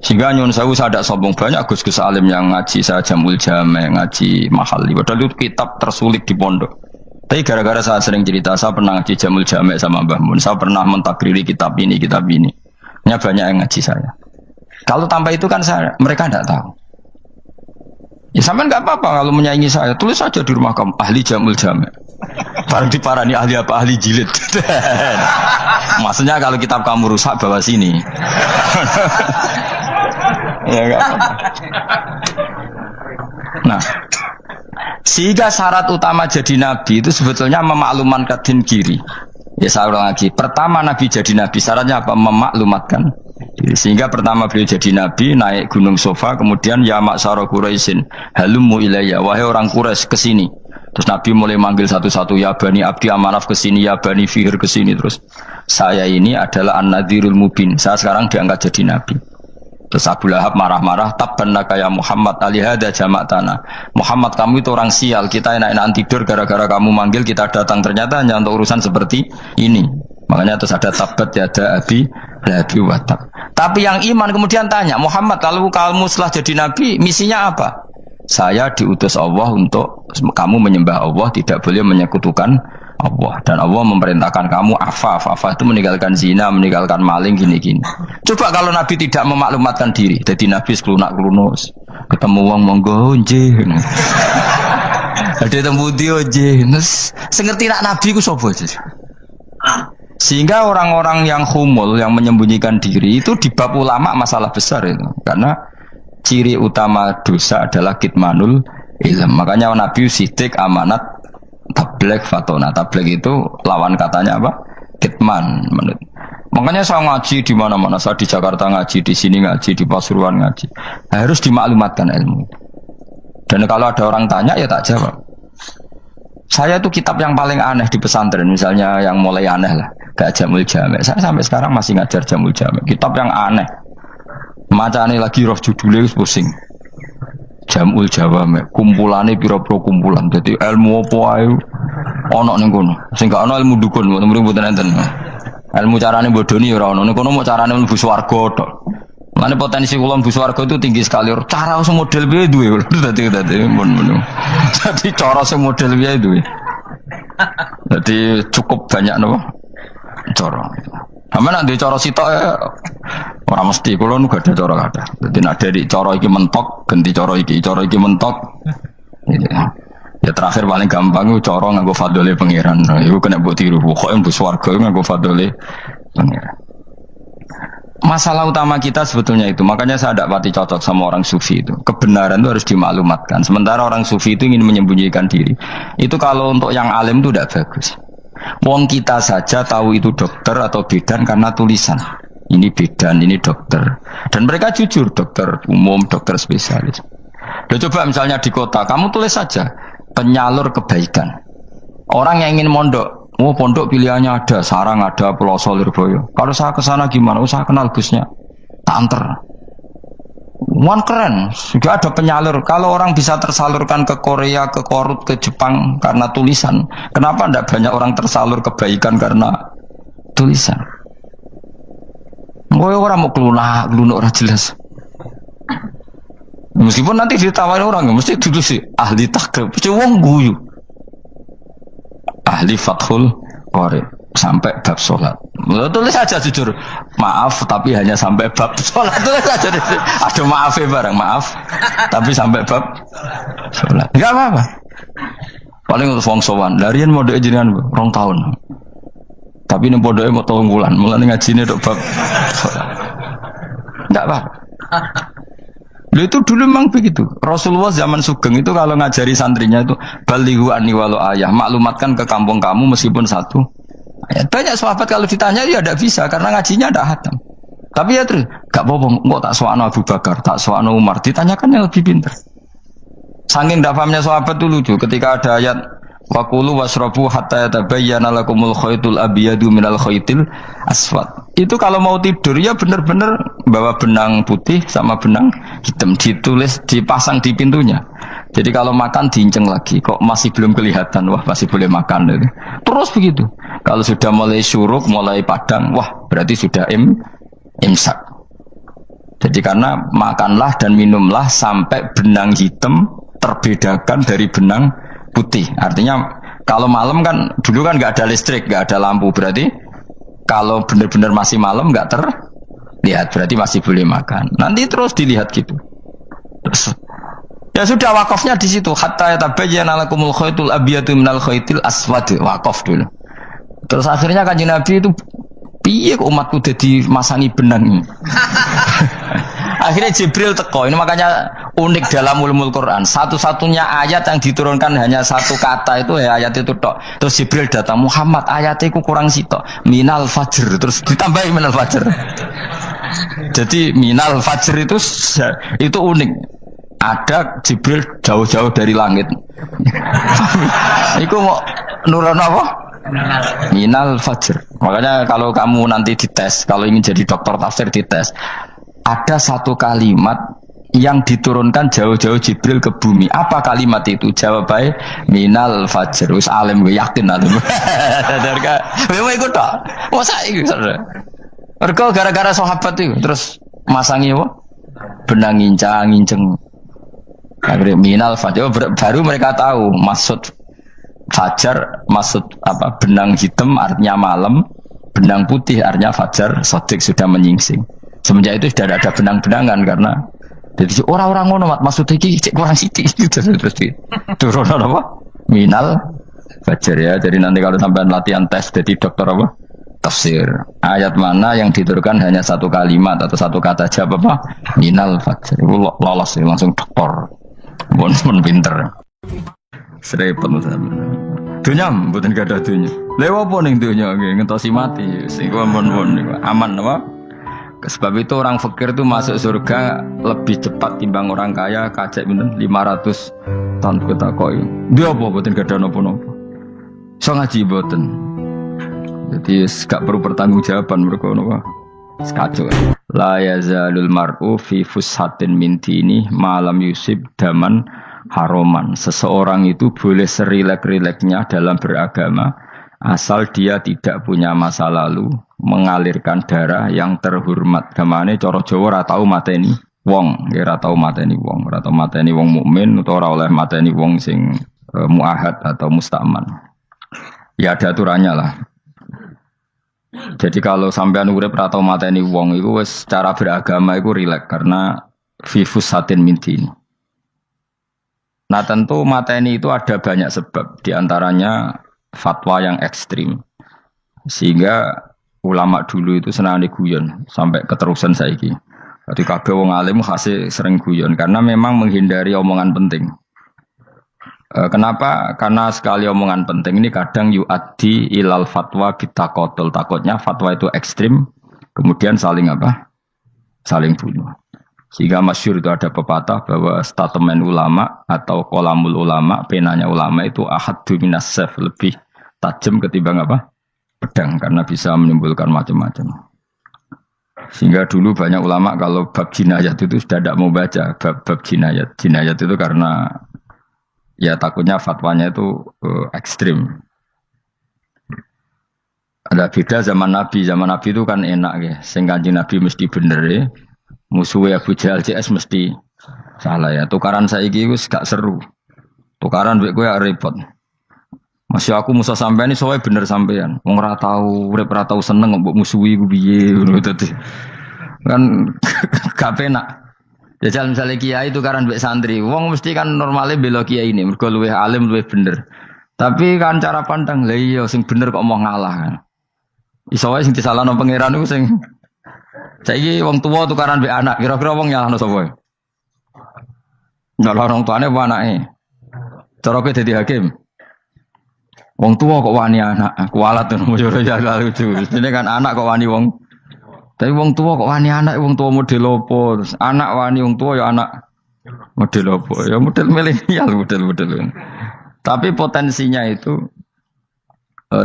Sehingga nyun sewu saya tidak sombong banyak Gus-Gus alim yang ngaji saya Jamul Jame, ngaji Mahali. Padahal itu kitab tersulit di pondok. Tapi gara-gara saya sering cerita, saya pernah ngaji Jamul Jame sama Mbah Mun. Saya pernah mentakriri kitab ini. Hanya banyak yang ngaji saya. Kalau tanpa itu kan mereka tidak tahu. Ya sampean nggak apa-apa kalau menyaingi saya, tulis saja di rumah kamu ahli Jamul Jame. Barang diparani ahli apa? Ahli jilid. Maksudnya kalau kitab kamu rusak bawa sini. Ya enggak apa-apa. Nah, sehingga syarat utama jadi nabi itu sebetulnya memaklumatkan din kiri. Ya saya ulang lagi. Pertama nabi jadi nabi syaratnya apa? Memaklumatkan diri. Sehingga pertama beliau jadi nabi naik gunung Sofa, kemudian ya maksara Quraisyin halummu ilayya, wahai orang Quraisy kesini. Terus Nabi mulai manggil satu-satu, ya Bani Abdi Amanaf kesini, ya Bani Fihir kesini. Terus saya ini adalah An-Nadhirul Mubin. Saya sekarang diangkat jadi Nabi. Terus Abu Lahab marah-marah, tabbannaka ya Muhammad alihada jama'tana. Muhammad kamu itu orang sial, kita enak-enakan tidur gara-gara kamu manggil kita datang. Ternyata hanya untuk urusan seperti ini. Makanya terus ada tabbat yada abi labi watab. Tapi yang iman kemudian tanya, Muhammad kalau kamu setelah jadi Nabi misinya apa? Saya diutus Allah untuk kamu menyembah Allah, tidak boleh menyekutukan Allah. Dan Allah memerintahkan kamu afaf itu meninggalkan zina, meninggalkan maling, gini-gini. Coba kalau Nabi tidak memaklumatkan diri, jadi Nabi seklunak-klunus, ketemu wong monggo nggih. Ada temu dia nggih. Sengerti nak Nabi ku sapa aja. Sehingga orang-orang yang humul, yang menyembunyikan diri itu di bab ulama masalah besar itu. Karena ciri utama dosa adalah kitmanul ilm. Makanya Nabi sidik amanat tabligh fatona. Tabligh itu lawan katanya apa? Kitman. Makanya saya ngaji di mana-mana. Saya di Jakarta ngaji, di sini ngaji, di Pasuruan ngaji. Harus dimaklumatkan ilmu. Dan kalau ada orang tanya ya tak jawab. Saya itu kitab yang paling aneh di pesantren, misalnya yang mulai aneh lah, kayak Jamul Jame. Saya sampai sekarang masih ngajar Jamul Jame. Kitab yang aneh. Macane lagi roh judulnya pusing. Jamul Jawame, kumpulane pira-pira kumpulan. Jadi ilmu apa ae ana ning kono. Sing gak ana ilmu dukun, mboten enten. Ilmu carane bodoni ora ana. Ning kono mau carane mlebu swarga tok. Mane potensi kula mlebu swarga itu tinggi sekali. Cara sing model piye duwe. Dadi mun. Jadi cara sing model piye duwe. Jadi cukup banyak napa? Cara. Sampe nek cara sitok ora mesti kula nu gak ada cara kathah. Dadi nek dari cara iki mentok ganti cara iki mentok. Ya terakhir paling gampang itu cara nganggo fadhole pangeran. Iku kena mbok tiru. Pokoke mbok swarga nganggo fadhole pangeran. Masalah utama kita sebetulnya itu. Makanya saya tidak pati cocok sama orang sufi itu. Kebenaran itu harus dimaklumatkan. Sementara orang sufi itu ingin menyembunyikan diri. Itu kalau untuk yang alim itu tidak bagus. Wong kita saja tahu itu dokter atau bidan karena tulisan. Ini bidan, ini dokter. Dan mereka jujur, dokter umum, dokter spesialis. Udah coba misalnya di kota, kamu tulis saja penyalur kebaikan. Orang yang ingin mondok, pondok pilihannya ada, Sarang ada, Peloso, Lirboyo. Kalau saya ke sana gimana? Saya kenal Gusnya. Tanter. Wan keren, juga ada penyalur. Kalau orang bisa tersalurkan ke Korea, ke Korut, ke Jepang karena tulisan, kenapa tidak banyak orang tersalur kebaikan karena tulisan? Orang mau kelunak orang jelas. Meskipun nanti ditawari orang, mesti dulu sih ahli takrib, wong guyu, ahli fathul qorib sampai bab sholat. Tulis saja jujur, maaf tapi hanya sampai bab sholat. Tulis saja, ada maaf ya barang maaf, tapi sampai bab sholat. Enggak apa-apa. Paling untuk wong sowan, larian mau doa jenengan 2 tahun. Tapi ini bodohnya mau 3 bulan, mulai ngaji ini dok bab sholat. Enggak apa-apa. Lu itu dulu memang begitu. Rasulullah zaman Sugeng itu kalau ngajari santrinya itu balighu anni walau ayah, maklumatkan ke kampung kamu meskipun 1 ayat. Banyak sahabat kalau ditanya ya tidak bisa karena ngajinya tidak hatam. Tapi ya terus gak apa-apa, kok tak soal Abu Bakar, tak soal Umar, ditanyakan yang lebih pintar. Saking tidak pahamnya sahabat itu lucu ketika ada ayat Wakulu wasrobu hatta yatabayyana lakumul khaytul abyadu minal khaytil aswad. Itu kalau mau tidur ya benar-benar bawa benang putih sama benang hitam, ditulis dipasang di pintunya. Jadi kalau makan diinceng lagi, kok masih belum kelihatan, wah masih boleh makan. Terus begitu. Kalau sudah mulai syuruk, mulai padang, wah berarti sudah imsak. Jadi karena makanlah dan minumlah sampai benang hitam terbedakan dari benang putih. Artinya kalau malam kan dulu kan nggak ada listrik, nggak ada lampu, berarti kalau benar-benar masih malam nggak terlihat, berarti masih boleh makan. Nanti terus dilihat gitu. Terus, ya sudah wakafnya di situ. Hatta yatabayyana lakumul khaytul abyadu minal khaytil aswad, wakaf dulu. Terus akhirnya Kanjeng Nabi itu piye kok umatku jadi masangi benang ini. Akhirnya Jibril teko. Ini makanya unik dalam ulumul Quran. Satu-satunya ayat yang diturunkan hanya 1 kata itu ya ayat itu tok. Terus Jibril datang, Muhammad ayatnya itu kurang sitok. Minal fajr. Terus ditambahin minal fajr. Jadi minal fajr itu unik. Ada Jibril jauh-jauh dari langit. Iku mau nurun apa? Minal fajr. Makanya kalau kamu nanti dites, kalau ingin jadi dokter tafsir dites, ada 1 kalimat yang diturunkan jauh-jauh Jibril ke bumi. Apa kalimat itu? Jawab baik, minal fajr. Wis alim gue yakin nanti. Memang ikut tak? Masa itu? Mereka gara-gara sahabat itu terus masangi apa? Benang ngincang. Minal fajr. Baru mereka tahu maksud fajar, maksud apa? Benang hitam artinya malam, benang putih artinya fajar. Sodik sudah menyingsing. Semenjak itu sudah ada benang-benangan karena jadi orang-orang ngono maksudnya iki kurang sithik terus turun apa? Minal fajar ya. Jadi nanti kalau sampai latihan tes jadi dokter apa? Tafsir. Ayat mana yang diturunkan hanya 1 kalimat atau 1 kata aja apa? Minal fajar. Lolos langsung dokter. Bon pinter. Serempet sama. Dunya mboten gadah dunya. Lewa apa ning dunya nggih ngentosi mati. Sing bon aman apa? Sebab itu orang fakir itu masuk surga lebih cepat timbang orang kaya kacek bener 500 tahun kita koi. Dia apa boten gada nopo-nopo. So ngaji boten. Jadi gak perlu pertanggungjawaban mereka nopo. Sekacau. La yazalul mar'u fi fushatin min dini malam yusib daman haroman. Seseorang itu boleh serilek-rileknya dalam beragama asal dia tidak punya masa lalu mengalirkan darah yang terhormat. Gamane cara Jawa ora tau mateni wong, ora tau mateni wong, ora tau mateni wong mukmin utawa ora oleh mateni wong sing muahad atau musta'man. Ya ada aturannya lah. Jadi kalau sampean urip ora tau mateni wong iku wis cara beragama iku rileks karena fifus satin mintin. Nah tentu mateni itu ada banyak sebab, diantaranya fatwa yang ekstrim. Sehingga ulama dulu itu senang guyon sampai keterusan saiki. Jadi kabeh wong alim khase sering guyon karena memang menghindari omongan penting. Kenapa? Karena sekali omongan penting ini kadang yu'addi ilal fatwa bitaqatul. Takutnya fatwa itu ekstrim, Kemudian saling apa? Saling bunuh. Sehingga masyhur itu ada pepatah bahwa statement ulama atau kolamul ulama, penanya ulama itu ahaddu minas sayf, lebih tajam ketimbang apa? Pedang, karena bisa menimbulkan macam-macam. Sehingga dulu banyak ulama kalau bab jinayat itu sudah tidak mau baca bab jinayat. Jinayat itu karena ya takutnya fatwanya itu ekstrim. Ada beda zaman Nabi. Zaman Nabi itu kan enak ya. Sing Kanjeng Nabi mesti bener ya. Musuhnya Abu Jahal CS mesti salah ya. Tukaran saiki wis gak seru. Tukaran mbek kowe repot. Masih aku musuh sampean ini soalnya bener sampean. Wong ora tau urip ora tau seneng mbok musuhi ku piye ngono dadi. Kan gak penak. Ya jalan misalnya kiai tukaran mbek santri. Wong mesti kan normalnya bela kiai ini mergo luwih alim luwih bener. Tapi kan cara pandang lha iya sing bener kok mau ngalah kan. Iso wae sing disalahno pangeran iku sing saiki wong tuwa tukaran mbek anak, kira-kira wong nyalahno sapa? Nyalahno orang tuane apa anake? Cara kowe dadi hakim. Wong tuwa kok wani anak, kualat to mujur ya lucu. Dene kan anak kok wani wong. Tapi wong tuwa kok wani anak, wong tuwa model opo? Terus anak wani wong tuwa ya anak model opo? Ya model milenial model-model. Tapi potensinya itu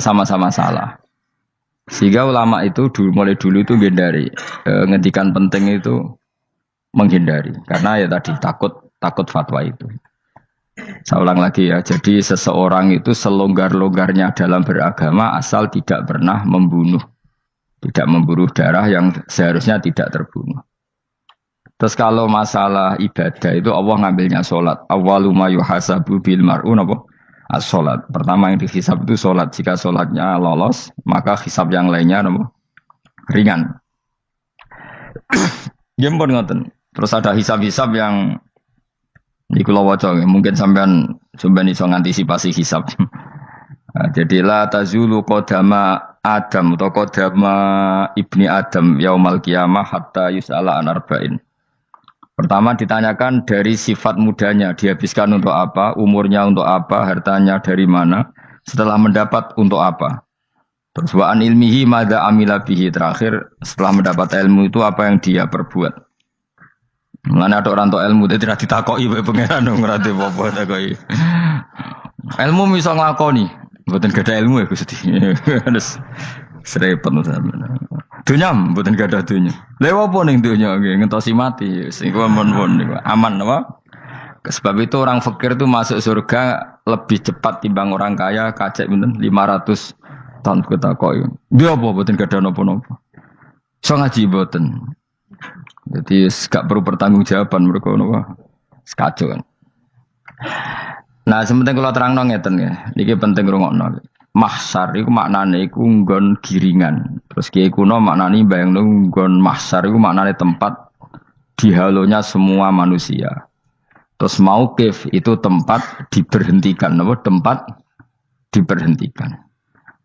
sama-sama salah. Sehingga ulama itu mulai dulu itu menghindari ngendikan penting itu menghindari karena ya tadi takut fatwa itu. Saya ulang lagi ya. Jadi seseorang itu selonggar-longgarnya dalam beragama asal tidak pernah membunuh, tidak memburu darah yang seharusnya tidak terbunuh. Terus kalau masalah ibadah itu Allah ngambilnya sholat. Awwaluma yuhasabu bil mar'un apa? As-sholat. Pertama yang dihisab itu sholat. Jika sholatnya lolos, maka hisab yang lainnya apa? Ringan. Jempol ngoten. Terus ada hisab-hisab yang di kula waca mungkin sampean iso ngantisipasi hisab. Nah, jadi la tazulu qadama Adam atau qadama ibni Adam yaumal qiyamah hatta yus'ala an arba'in. Pertama ditanyakan dari sifat mudanya, dihabiskan untuk apa, umurnya untuk apa, hartanya dari mana, setelah mendapat untuk apa. Terus wa'an ilmihi madza amila bihi, terakhir setelah mendapat ilmu itu apa yang dia perbuat. Mulane ada orang tok ilmu tidak ditakoki wae pangeran ora apa takoki. Ilmu bisa nglakoni, mboten gadah ilmu ya Gusti. Terus serepet sampeyan. Dunya mboten gadah dunya. Lha apa ning dunya nggih ngentosi mati sing mon-mon niku aman apa? Sebab itu orang fakir itu masuk surga lebih cepat timbang orang kaya kacek pinten 500 tahun ketakoki. Dia apa mboten gadah napa-napa. So ngaji mboten. Jadi gak perlu pertanggungjawaban mereka napa sekacau kan. Nah, sementing kalau terangno ngeten ya. Niki penting rungokno. Mahsyar iku maknane iku nggon giringan. Terus kiai kuno maknane bayangno nggon mahsyar iku maknane tempat dihalonya semua manusia. Terus mauqif itu tempat diberhentikan, apa tempat diberhentikan.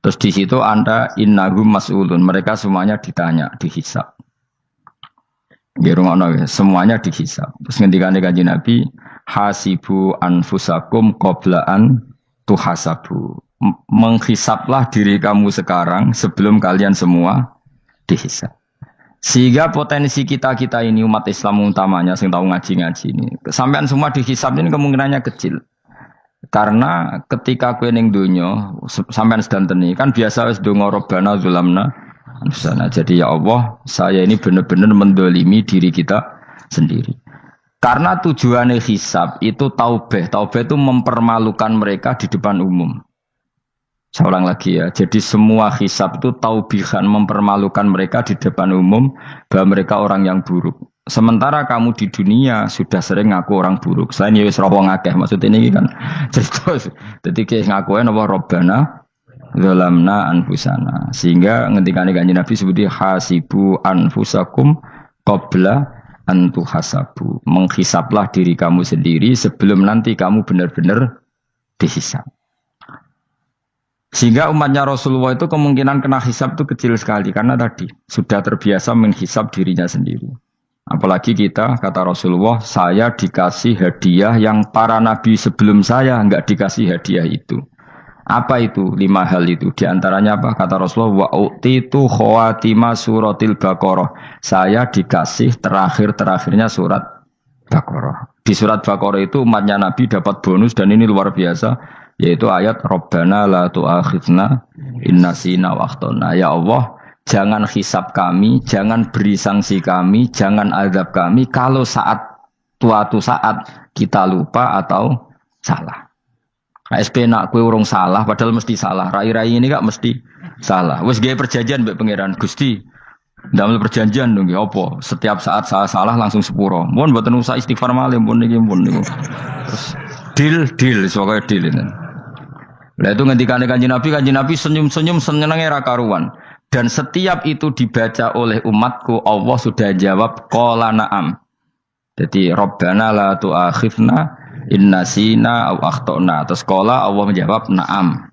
Terus di situ Anda innahum mas'ulun, mereka semuanya ditanya, dihisab. Gerungono semuanya dihisab. Terus ngendikane Kanjeng Nabi, hasibu anfusakum qablaan tuhasabu. Menghisablah diri kamu sekarang sebelum kalian semua dihisab. Sehingga potensi kita ini umat Islam utamanya sing tahu ngaji-ngaji ini, sampean semua dihisab ini kemungkinannya kecil. Karena ketika kowe ning donya sampean sedanteni kan biasa wis donga robbana zulamna. Jadi ya Allah, saya ini benar-benar mendolimi diri kita sendiri. Karena tujuannya hisab itu taubah. Taubah itu mempermalukan mereka di depan umum. Saya ulang lagi ya. Jadi semua hisab itu taubihan, mempermalukan mereka di depan umum bahwa mereka orang yang buruk. Sementara kamu di dunia sudah sering ngaku orang buruk. Selain ya wis rawong akeh, maksudnya ini kan. Jadi kayak ngakuin apa Robbana zalamna anfusana, sehingga ngendikane Kanjeng Nabi sebuti hasibu anfusakum qabla an tuhasabu. Menghisablah diri kamu sendiri sebelum nanti kamu benar-benar dihisab. Sehingga umatnya Rasulullah itu kemungkinan kena hisab itu kecil sekali karena tadi sudah terbiasa menghisab dirinya sendiri. Apalagi kita, kata Rasulullah, saya dikasih hadiah yang para nabi sebelum saya enggak dikasih hadiah itu. Apa itu 5 hal itu? Di antaranya apa? Kata Rasulullah, wa utitu khawatima suratil Baqarah. Saya dikasih terakhirnya surat Baqarah. Di surat Baqarah itu umatnya Nabi dapat bonus dan ini luar biasa, yaitu ayat Rabbana la tu'akhidna in nasina wa akhtana. Ya Allah, jangan hisab kami, jangan beri sanksi kami, jangan azab kami kalau suatu saat kita lupa atau salah. SP nak kue urung salah, padahal mesti salah. Rai-rai ini gak mesti salah. Wes gaya perjanjian mbek pangeran Gusti. Damel perjanjian dong, apa? Setiap saat saya salah langsung sepuro. Mohon buatan usah istighfar malih, mohon niki mohon niku. Terus deal, soalnya deal ini. Lah itu ngendikan Kanjeng Nabi senyum-senyum senengnya ra karuan. Dan setiap itu dibaca oleh umatku, Allah sudah jawab qala na'am. Jadi Rabbana la tu'akhifna inna sina au akhtona. Terus qala Allah menjawab na'am.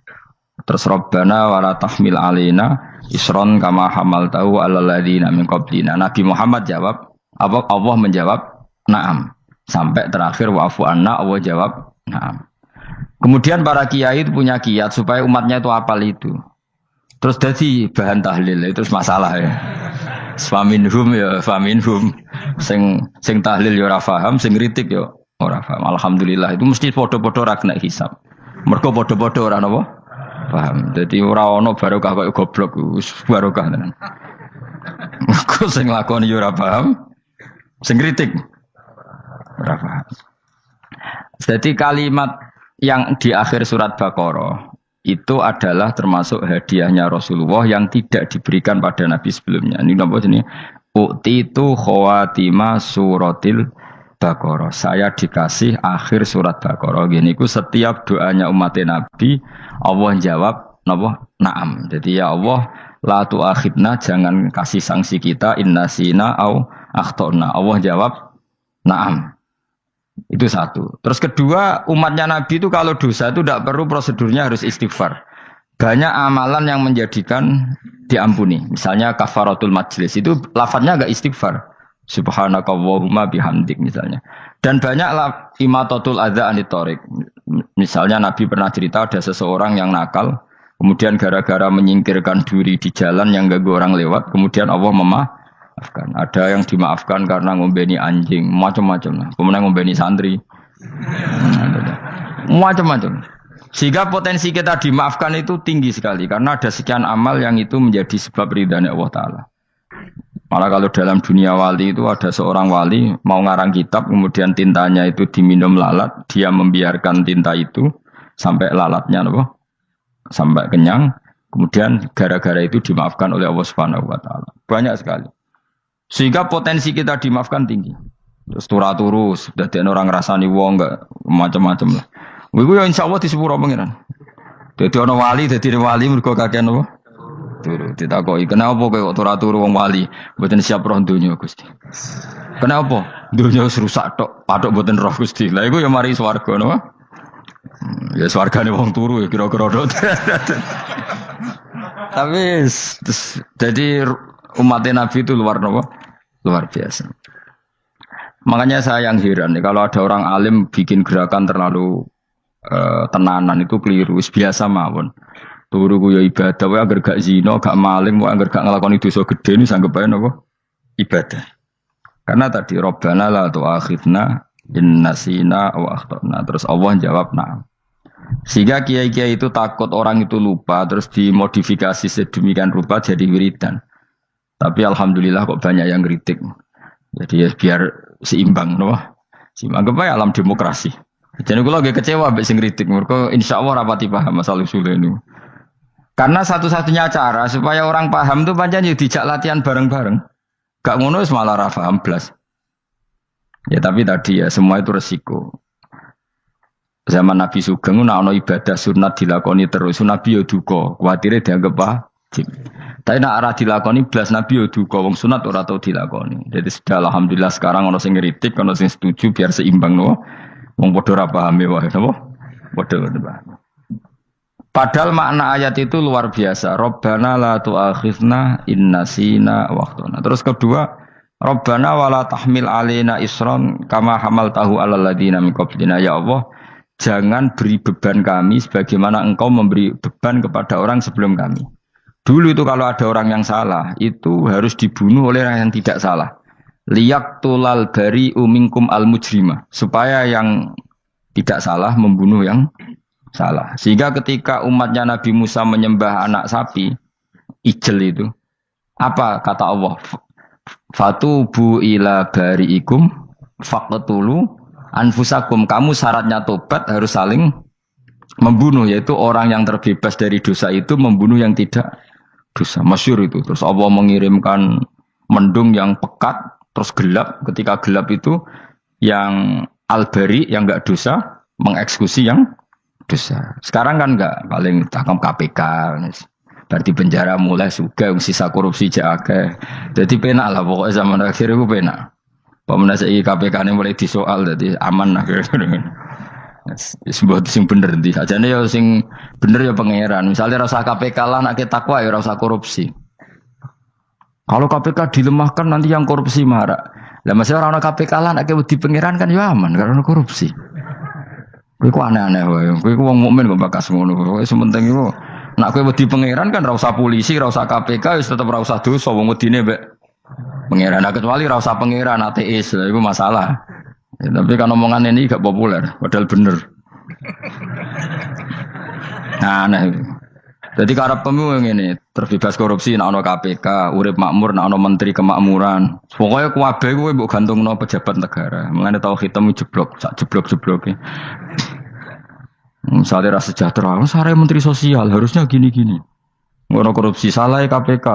Terus Rabbana wala tahmil alaina isron kama hamaltahu alal ladzina min qablina. Nabi Muhammad jawab, Allah menjawab na'am. Sampai terakhir wa'fu anna, Allah jawab na'am. Kemudian para kiai itu punya kiat supaya umatnya itu hafal itu. Terus jadi bahan tahlil itu masalah ya. Faminhum ya faminhum. Sing tahlil ya ora paham, sing kritik ya ora paham. Alhamdulillah itu mesti padha-padha ra kena hisab. Mergo padha-padha ora napa? Paham. Jadi ora ono barokah kaya goblok wis barokah tenan. Mergo sing lakoni ya ora paham, sing kritik ora paham. Jadi kalimat yang di akhir surat Baqarah itu adalah termasuk hadiahnya Rasulullah yang tidak diberikan pada Nabi sebelumnya. Ini apa ini? Utitu khawatima suratil Baqarah. Saya dikasih akhir surat Baqarah. Gini ku setiap doanya umat Nabi Allah jawab napa? Naam. Jadi ya Allah la tu'akhidna, jangan kasih sanksi kita innasina au akhtona. Allah jawab naam. Itu satu. Terus kedua, umatnya Nabi itu kalau dosa itu tidak perlu prosedurnya harus istighfar. Banyak amalan yang menjadikan diampuni. Misalnya kafaratul majlis itu lafadznya agak istighfar. Subhanakallahumma bihamdik misalnya. Dan banyak imatatul adza anit thoriq. Misalnya Nabi pernah cerita ada seseorang yang nakal, kemudian gara-gara menyingkirkan duri di jalan yang ganggu orang lewat, kemudian Allah memaafkan. Ada yang dimaafkan karena ngombeni anjing, macam-macam. Kemudian ngombeni santri, macam-macam. Sehingga potensi kita dimaafkan itu tinggi sekali karena ada sekian amal yang itu menjadi sebab ridhanya Allah Taala. Malah kalau dalam dunia wali itu ada seorang wali mau ngarang kitab, kemudian tintanya itu diminum lalat, dia membiarkan tinta itu sampai lalatnya sampai kenyang, kemudian gara-gara itu dimaafkan oleh Allah Subhanahu Wa Taala. Banyak sekali. Sehingga potensi kita dimaafkan tinggi. Terus turus, dadi orang rasani wong enggak macam-macam lah. Iku ya insyaallah di sepuro pengiran. Dadi ana wali, mergo kakean apa? Turu. Ditakoki, "Kenapa kowe kok turu wong wali? Mboten siap roh donya, Gusti." "Kenapa?" "Donya wis rusak tok, patok mboten roh, Gusti." Lah iku ya mari swarga napa? Ya swargane wong turu ya kira-kira tok. Tapi jadi umat Nabi itu luar biasa. Makanya saya yang heran nih, kalau ada orang alim bikin gerakan terlalu tenanan itu keliru. Biasa mawon. Turu ku ya ibadah, wae agar gak zina, gak maling, wae agar gak nglakoni dosa gede ini sanggep ae napa? Ibadah. Karena tadi Rabbana la tu'akhidna in nasina wa akhtana. Terus Allah jawab na'am. Sehingga kiai-kiai itu takut orang itu lupa, terus dimodifikasi sedemikian rupa jadi wiridan. Tapi alhamdulillah kok banyak yang kritik. Jadi ya biar seimbang, no? Seimbang kepada alam demokrasi. Jadi kalau lagi kecewa mbek sing kritik, mergo insyaallah rapati paham masalah usul ini. Karena satu-satunya cara supaya orang paham itu pancen yo dijak latihan bareng-bareng. Gak ngono wis malah ra paham blas. Ya tapi tadi ya semua itu resiko. Zaman Nabi Sugeng ana ibadah sunat dilakoni terus, Nabi yo duka, kuwatire dianggap wajib. Tapi nak arah dilakoni belas Nabi yo duka, wong sunat ora tau dilakoni. Jadi sudah alhamdulillah sekarang ana sing ngritik, ana sing setuju biar seimbang no. Wong padha ora paham wae napa? Padha paham. Padahal makna ayat itu luar biasa. Rabbana la tu'akhidna in nasina wa akhtana. Terus kedua, Rabbana wala tahmil alaina isran kama hamaltahu alal ladzina min qablina. Ya Allah, jangan beri beban kami sebagaimana engkau memberi beban kepada orang sebelum kami. Dulu itu kalau ada orang yang salah, itu harus dibunuh oleh orang yang tidak salah. Liyaqtulal bari umingkum al mujrima, supaya yang tidak salah membunuh yang salah. Sehingga ketika umatnya Nabi Musa menyembah anak sapi, ijel itu, apa kata Allah? Fatubu ila bariikum faqtulu anfusakum. Kamu syaratnya tobat harus saling membunuh, yaitu orang yang terbebas dari dosa itu membunuh yang tidak dosa. Masyhur itu. Terus Allah mengirimkan mendung yang pekat, terus gelap. Ketika gelap itu yang al-bari yang enggak dosa mengeksekusi yang dosa. Sekarang kan enggak, paling tangkap KPK. Berarti penjara mulai juga sisa korupsi jake. Jadi penak lah pokoknya zaman akhir itu penak. Pemenang saya KPK ini mulai disoal, jadi aman lah. Sebuah sing bener nanti. Aja nih ya sing bener ya pangeran. Misalnya rasa KPK lah nak kita takwa ya rasa korupsi. Kalau KPK dilemahkan nanti yang korupsi marah. Lah masih orang KPK lah nak kita di pangeran kan ya aman karena korupsi. Kau aneh-aneh, kau wong mukmin kok bakas ngono. Sementing itu. Nak kowe wedi pangeran kan ra usah polisi, ra usah KPK, wis tetep ra usah dosa wong wedine mbek pangeran. Nah, kecuali ra usah pangeran ateis, lha iku masalah. Ya, tapi kan omongan ini gak populer, padahal bener. Nah, aneh. Jadi karep pemilu ngene, terbebas korupsi nek ana KPK, urip makmur nek ana menteri kemakmuran. Pokoke kabeh kowe mbok gantungno pejabat negara. Mulane tau hitam jeblok, sak jeblok-jebloke. Misalnya rasa sejahtera, saya menteri sosial harusnya gini-gini. Ngono korupsi salah KPK,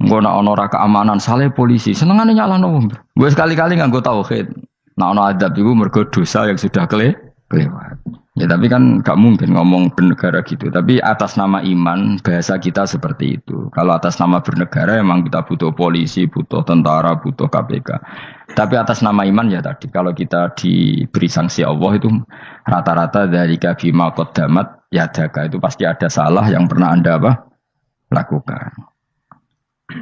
ngono ono keamanan salah polisi. Senengane nyalano wong. Gue sekali-kali nganggo tauhid. Nah ono adab iku mergo dosa yang sudah kelewat. Ya tapi kan gak mungkin ngomong bernegara gitu. Tapi atas nama iman bahasa kita seperti itu. Kalau atas nama bernegara emang kita butuh polisi, butuh tentara, butuh KPK. Tapi atas nama iman ya tadi kalau kita diberi sanksi Allah itu rata-rata dari bima qaddamat yadaka itu pasti ada salah yang pernah Anda lakukan.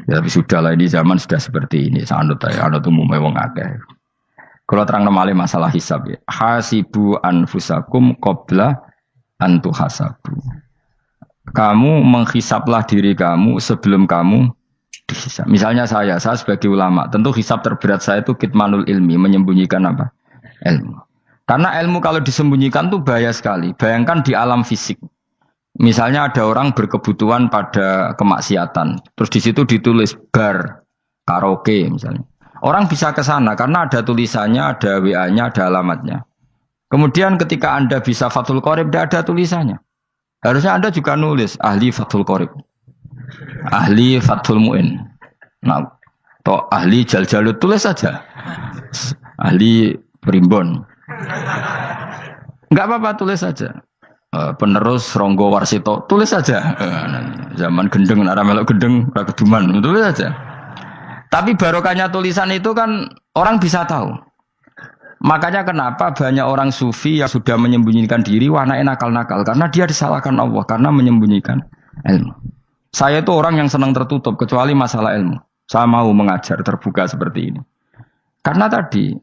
Ya, tapi sudahlah ini zaman sudah seperti ini. Anut umumnya wong akeh. Kalau terang nomale masalah hisab ya. Hasibu anfusakum qabla an tuhasabu. Kamu menghisablah diri kamu sebelum kamu dihisab. Misalnya saya sebagai ulama, tentu hisab terberat saya itu kitmanul ilmi, menyembunyikan apa? Ilmu. Karena ilmu kalau disembunyikan tuh bahaya sekali. Bayangkan di alam fisik. Misalnya ada orang berkebutuhan pada kemaksiatan, terus di situ ditulis bar, karaoke misalnya. Orang bisa ke sana karena ada tulisannya, ada WA-nya, ada alamatnya. Kemudian ketika Anda bisa Fathul Qorib, tidak ada tulisannya. Harusnya Anda juga nulis ahli Fathul Qorib, ahli Fathul Mu'in, nah, atau ahli Jaljalut, tulis saja. Ahli Primbon. Enggak apa-apa, tulis saja. Penerus Ronggo Warsito, tulis saja. Zaman gendeng, nara melok gendeng, rakeduman, tulis saja. Tapi barokahnya tulisan itu kan orang bisa tahu. Makanya kenapa banyak orang sufi yang sudah menyembunyikan diri, wanaknya nakal-nakal. Karena dia disalahkan Allah, karena menyembunyikan ilmu. Saya itu orang yang senang tertutup, kecuali masalah ilmu. Saya mau mengajar terbuka seperti ini. Karena tadi,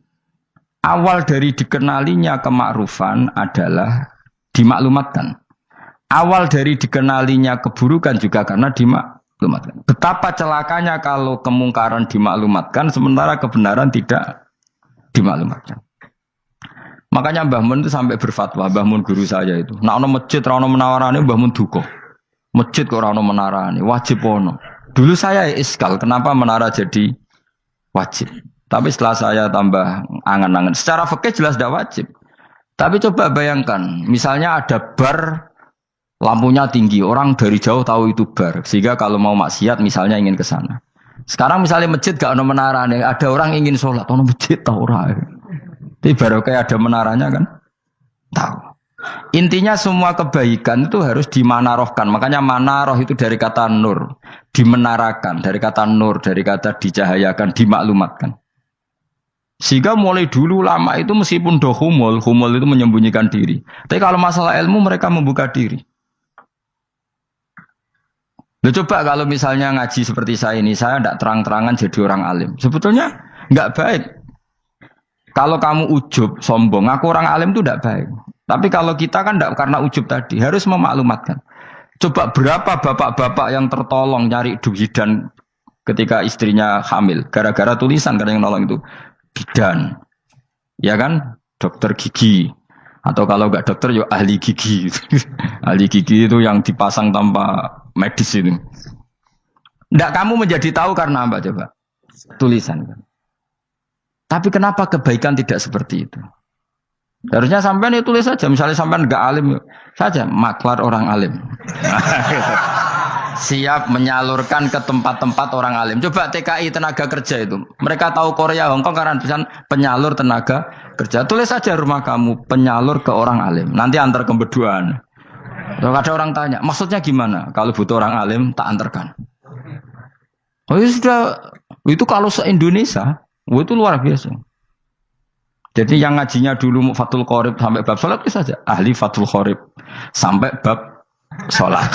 awal dari dikenalinya kemakrufan adalah dimaklumatkan. Awal dari dikenalinya keburukan juga karena dimaklumatkan. Betapa celakanya kalau kemungkaran dimaklumatkan sementara kebenaran tidak dimaklumatkan. Makanya Mbah Mun itu sampai berfatwa, Mbah Mun guru saya itu. Nah ono masjid ra ono menawarane Mbah Mun duka. Masjid kok ora ono menarane, wajib ono. Dulu saya iskal kenapa menara jadi wajib. Tapi setelah saya tambah angan-angan, secara fikih jelas tidak wajib. Tapi coba bayangkan, misalnya ada bar lampunya tinggi, orang dari jauh tahu itu bar. Sehingga kalau mau maksiat misalnya ingin ke sana. Sekarang misalnya masjid gak ada menara nih, ada orang ingin sholat, ada masjid tahu orang. Tapi baru kayak ada menaranya kan? Tahu. Intinya semua kebaikan itu harus dimanarohkan. Makanya manaroh itu dari kata nur. Dimenarakan, dari kata nur, dari kata dicahayakan, dimaklumatkan. Sehingga mulai dulu lama itu meskipun humul itu menyembunyikan diri. Tapi kalau masalah ilmu mereka membuka diri. Loh, coba kalau misalnya ngaji seperti saya ini, saya tidak terang-terangan jadi orang alim. Sebetulnya nggak baik. Kalau kamu ujub, sombong, aku orang alim itu tidak baik. Tapi kalau kita kan tidak karena ujub tadi, harus memaklumatkan. Coba berapa bapak-bapak yang tertolong nyari bidan ketika istrinya hamil, gara-gara tulisan karena yang nolong itu bidan, ya kan, dokter gigi, atau kalau nggak dokter ya ahli gigi, ahli gigi itu yang dipasang tanpa medis itu. Nggak kamu menjadi tahu karena apa coba? Tulisan. Tapi kenapa kebaikan tidak seperti itu? Harusnya sampean itu tulis saja, misalnya sampean nggak alim saja, maklar orang alim. Siap menyalurkan ke tempat-tempat orang alim. Coba TKI tenaga kerja itu. Mereka tahu Korea, Hongkong karena tulisan penyalur tenaga kerja. Tulis saja rumah kamu penyalur ke orang alim. Nanti antar ke berduaan. Kalau ada orang tanya, maksudnya gimana? Kalau butuh orang alim, tak antarkan. Oh ya sudah, itu kalau se-Indonesia, itu luar biasa. Jadi yang ngajinya dulu Fathul Qorib sampai bab sholat itu saja. Ahli Fathul Qorib sampai bab sholat.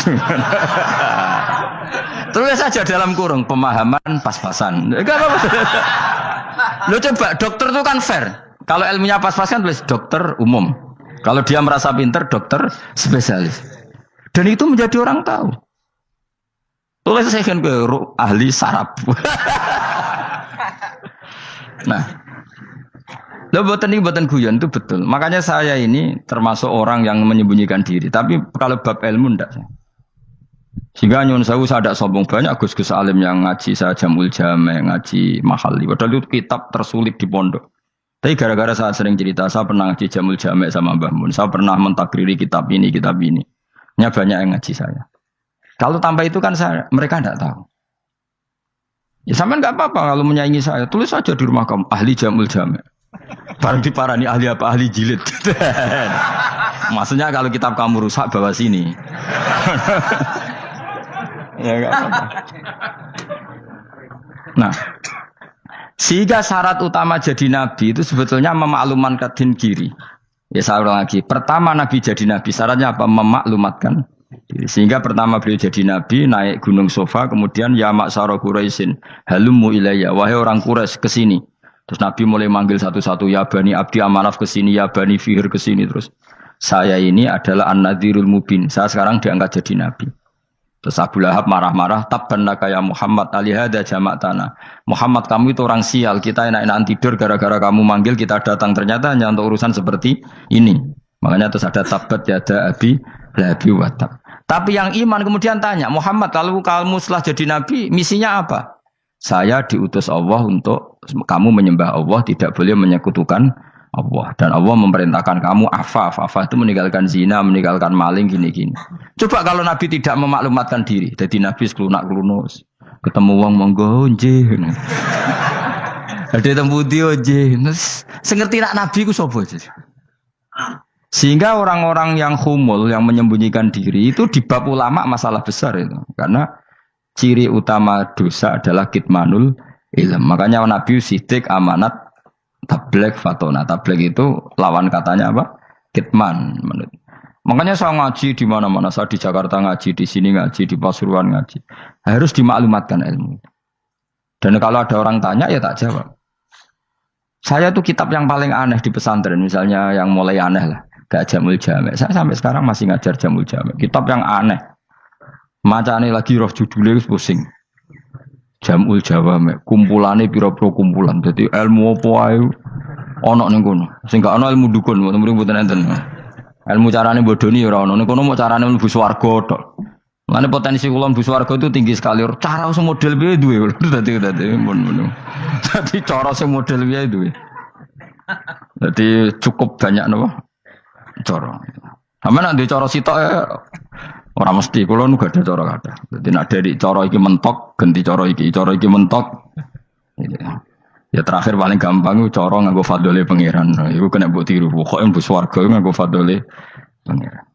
Tulis saja dalam kurung pemahaman pas-pasan. Enggak apa-apa. Lo coba dokter itu kan fair. Kalau ilmunya pas-pasan tulis dokter umum. Kalau dia merasa pinter dokter spesialis. Dan itu menjadi orang tahu. Tulis saya kan ke ahli saraf. Nah, lo buatan guyon itu betul. Makanya saya ini termasuk orang yang menyembunyikan diri. Tapi kalau bab ilmu ndak. Sehingga nyun saya ada sombong banyak gus-gus alim yang ngaji saya jamul jame, ngaji mahali. Padahal itu kitab tersulit di pondok. Tapi gara-gara saya sering cerita, saya pernah ngaji jamul jame sama Mbah Mun. Saya pernah mentakriri kitab ini, kitab ini. Nya banyak yang ngaji saya. Kalau tanpa itu kan mereka tidak tahu. Ya sampean nggak apa-apa kalau menyaingi saya. Tulis saja di rumah kamu ahli jamul jame. Baru diparani ahli apa? Ahli jilid. Maksudnya kalau kitab kamu rusak bawa sini. Ya nggak apa-apa. Nah, sehingga syarat utama jadi nabi itu sebetulnya memaklumatkan diri. Ya saya ulang lagi. Pertama nabi jadi nabi syaratnya apa? Memaklumatkan diri. Sehingga pertama beliau jadi nabi naik gunung Sofa, kemudian ya maksara Quraisyin halummu ilayya, wahai orang Quraisy kesini. Terus Nabi mulai manggil satu-satu, ya Bani Abdi Amanaf kesini, ya Bani Fihir kesini. Terus saya ini adalah An-Nadhirul Mubin. Saya sekarang diangkat jadi Nabi. Terus Abu Lahab marah-marah, tabban laka ya Muhammad, alihada jama'tana. Muhammad kamu itu orang sial, kita enak-enakan tidur gara-gara kamu manggil kita datang. Ternyata hanya untuk urusan seperti ini. Makanya terus ada tabat yada abi labi watab. Tapi yang iman kemudian tanya, Muhammad kalau kamu setelah jadi Nabi, misinya apa? Saya diutus Allah untuk kamu menyembah Allah, tidak boleh menyekutukan Allah. Dan Allah memerintahkan kamu afaf. Afaf itu meninggalkan zina, meninggalkan maling, gini-gini. Coba kalau Nabi tidak memaklumatkan diri. Jadi Nabi seklunak-klunus. Ketemu wong monggo nggih. Ada tembu dia nggih. Sengerti nak Nabi ku sapa? Sehingga orang-orang yang humul, yang menyembunyikan diri itu di bab ulama masalah besar itu. Karena ciri utama dosa adalah kitmanul ilm. Makanya Nabi sidik amanat tabligh fatona. Tabligh itu lawan katanya apa? Kitman. Makanya saya ngaji di mana-mana. Saya di Jakarta ngaji, di sini ngaji, di Pasuruan ngaji. Harus dimaklumatkan ilmu. Dan kalau ada orang tanya ya tak jawab. Saya tuh kitab yang paling aneh di pesantren, misalnya yang mulai aneh lah, gak Jamul Jame. Saya sampai sekarang masih ngajar Jamul Jame. Kitab yang aneh. Macane lagi roh judulnya pusing. Jamul Jawame, kumpulane pira-pira kumpulan. Dadi ilmu apa wae ana ning kono. Sing gak ana ilmu dukun, mboten enten. Ilmu carane bodoni ora ana. Ning kono mau carane mlebu swarga tok. Mane potensi kula mlebu swarga itu tinggi sekali. Cara sing model piye duwe. Dadi mun. Dadi cara sing model piye duwe. Dadi cukup banyak napa? Cara. Sampeyan nek ndek cara sitok ora mesti, kula nu gak ada cara kata. Dadi nek dari cara iki mentok, ganti cara iki mentok. Ya terakhir paling gampang itu cara nganggo fadhole pangeran. Iku kena mbok tiru. Pokoke mbok swarga nganggo fadhole pangeran.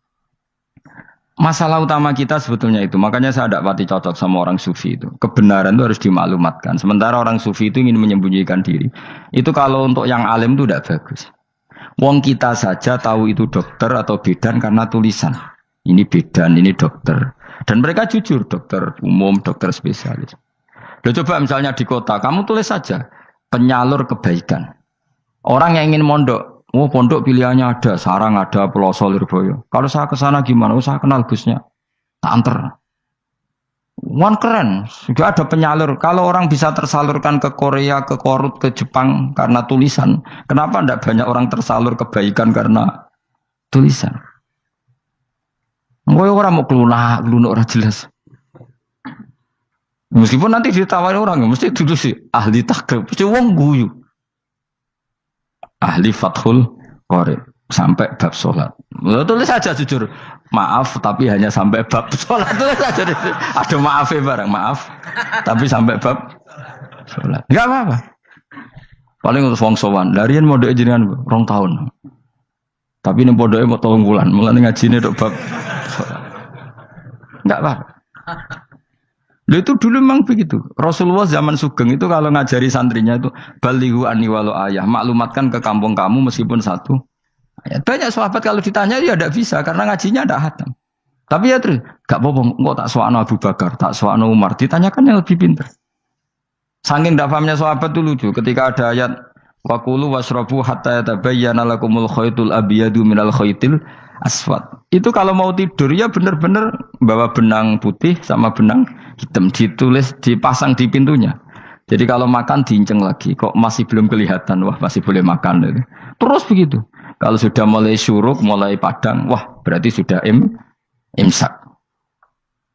Masalah utama kita sebetulnya itu. Makanya saya tidak pati cocok sama orang sufi itu. Kebenaran itu harus dimaklumatkan. Sementara orang sufi itu ingin menyembunyikan diri. Itu kalau untuk yang alim itu tidak bagus. Wong kita saja tahu itu dokter atau bidan karena tulisan. Ini bidan, ini dokter. Dan mereka jujur, dokter umum, dokter spesialis. Loh, coba misalnya di kota, kamu tulis saja penyalur kebaikan. Orang yang ingin mondok Oh pondok pilihannya ada, Sarang ada, Pelosol, Lirboyo. Kalau saya ke sana gimana? Oh saya kenal Gusnya, tak anter. Wan keren, sudah ada penyalur. Kalau orang bisa tersalurkan ke Korea, ke Korut, ke Jepang karena tulisan, kenapa tidak banyak orang tersalur kebaikan karena tulisan? Gue orang mau kelunak orang jelas. Meskipun nanti ditawari orang, mesti dulu sih ahli takrib, mesti wong guyu. Ahli Fathul Qorib sampai bab sholat. Tulis saja jujur, maaf tapi hanya sampai bab sholat. Tulis saja, ada maafnya barang, maaf tapi sampai bab sholat. Enggak apa-apa. Paling untuk wong sowan, larian mau doa jenengan 2 tahun. Tapi ini bodohnya mau 3 bulan, mulai ngaji ini dok bab sholat. Enggak apa-apa. Itu dulu memang begitu. Rasulullah zaman Sugeng itu kalau ngajari santrinya itu balighu anni walau ayah, maklumatkan ke kampung kamu meskipun 1 ayat. Banyak sahabat kalau ditanya ya tidak bisa karena ngajinya tidak hatam. Tapi ya terus gak apa-apa, kok tak soal Abu Bakar, tak soal Umar, ditanyakan yang lebih pintar. Saking tidak pahamnya sahabat itu lucu ketika ada ayat waqulu wasrabu hatta yatabayyana lakumul khaytul abyadu minal khaytil aswad. Itu kalau mau tidur ya benar-benar bawa benang putih sama benang hitam, ditulis dipasang di pintunya. Jadi kalau makan diinceng lagi, kok masih belum kelihatan, wah masih boleh makan. Terus begitu. Kalau sudah mulai syuruk, mulai padang, wah berarti sudah imsak.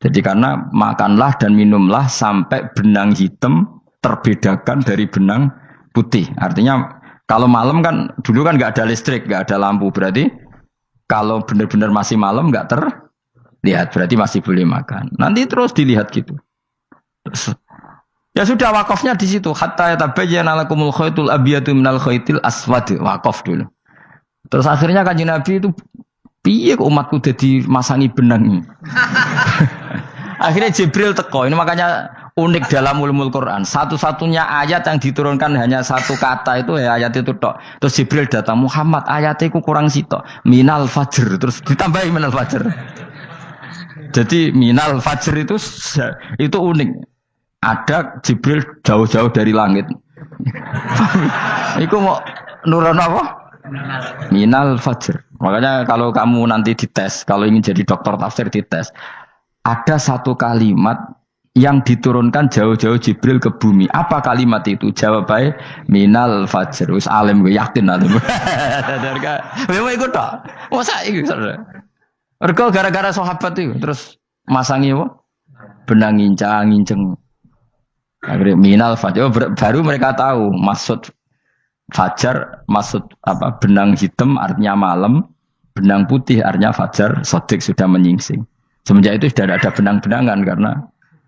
Jadi karena makanlah dan minumlah sampai benang hitam terbedakan dari benang putih. Artinya kalau malam kan dulu kan nggak ada listrik, nggak ada lampu, berarti kalau benar-benar masih malam nggak terlihat, berarti masih boleh makan. Nanti terus dilihat gitu. Terus, ya sudah wakafnya di situ. Hatta yatabayyana lakumul khaytul abyadu minal khaytil aswad. Wakaf dulu. Terus akhirnya Kanjeng Nabi itu piye kok umatku jadi masangi benang. Akhirnya Jibril teko. Ini makanya unik dalam ulumul Quran. Satu-satunya ayat yang diturunkan hanya 1 kata itu ya ayat itu tok. Terus Jibril datang, Muhammad ayatnya ku kurang sitok. Minal fajr. Terus ditambahi minal fajr. Jadi minal fajr itu unik. Ada Jibril jauh-jauh dari langit. Iku mau nurun apa? Minal fajr. Makanya kalau kamu nanti dites, kalau ingin jadi dokter tafsir dites, ada 1 kalimat yang diturunkan jauh-jauh Jibril ke bumi. Apa kalimat itu? Jawabannya minal fajr. Wis alim gue yakin nanti. Memang ikut tak? Masa ikut? Mergo gara-gara sahabat itu terus masangi apa? Benang ngincang. Akhirnya minal fajr. Baru mereka tahu maksud fajar, maksud apa? Benang hitam artinya malam, benang putih artinya fajar. Sodik sudah menyingsing. Semenjak itu sudah ada benang-benangan karena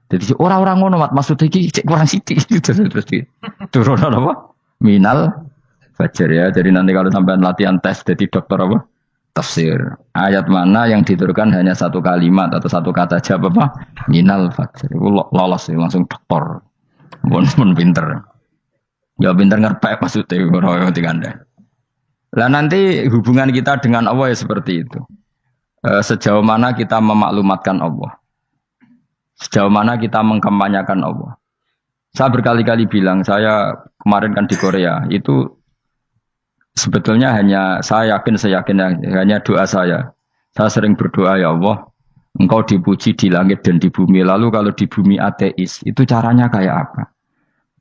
jadi orang-orang ngono maksud iki cek kurang sithik terus turun apa? Minal fajr ya. Jadi nanti kalau sampai latihan tes jadi dokter apa? Tafsir. Ayat mana yang diturunkan hanya 1 kalimat atau 1 kata jawab apa? Minal fajr. Lolos langsung dokter. Pun pinter. Ya pinter ngerpek maksudnya ora tinganda. Lah nanti hubungan kita dengan Allah ya seperti itu. Sejauh mana kita memaklumatkan Allah. Sejauh mana kita mengkampanyakan Allah. Saya berkali-kali bilang, saya kemarin kan di Korea, itu sebetulnya hanya, saya yakin hanya doa saya. Saya sering berdoa, ya Allah, Engkau dipuji di langit dan di bumi. Lalu kalau di bumi ateis, itu caranya kayak apa?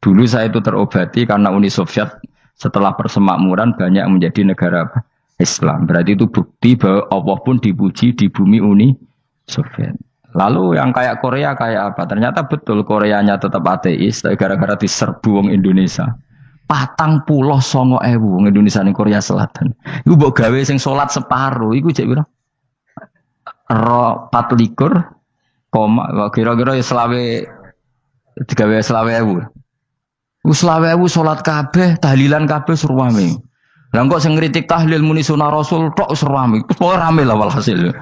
Dulu saya itu terobati karena Uni Soviet setelah persemakmuran banyak menjadi negara Islam. Berarti itu bukti bahwa Allah pun dipuji di bumi Uni Soviet. Lalu yang kayak Korea kayak apa? Ternyata betul Koreanya tetap ateis, tapi gara-gara diserbu wong Indonesia. 49.000 wong Indonesia ning Korea Selatan. Iku mbok gawe sing salat separuh, iku cek pira? 24, kira-kira ya selawe digawe 20.000. Wis 20.000 salat kabeh, tahlilan kabeh surwame. Lah kok sing ngritik tahlil muni sunah Rasul tok surwame. Pokoke rame lah walhasil.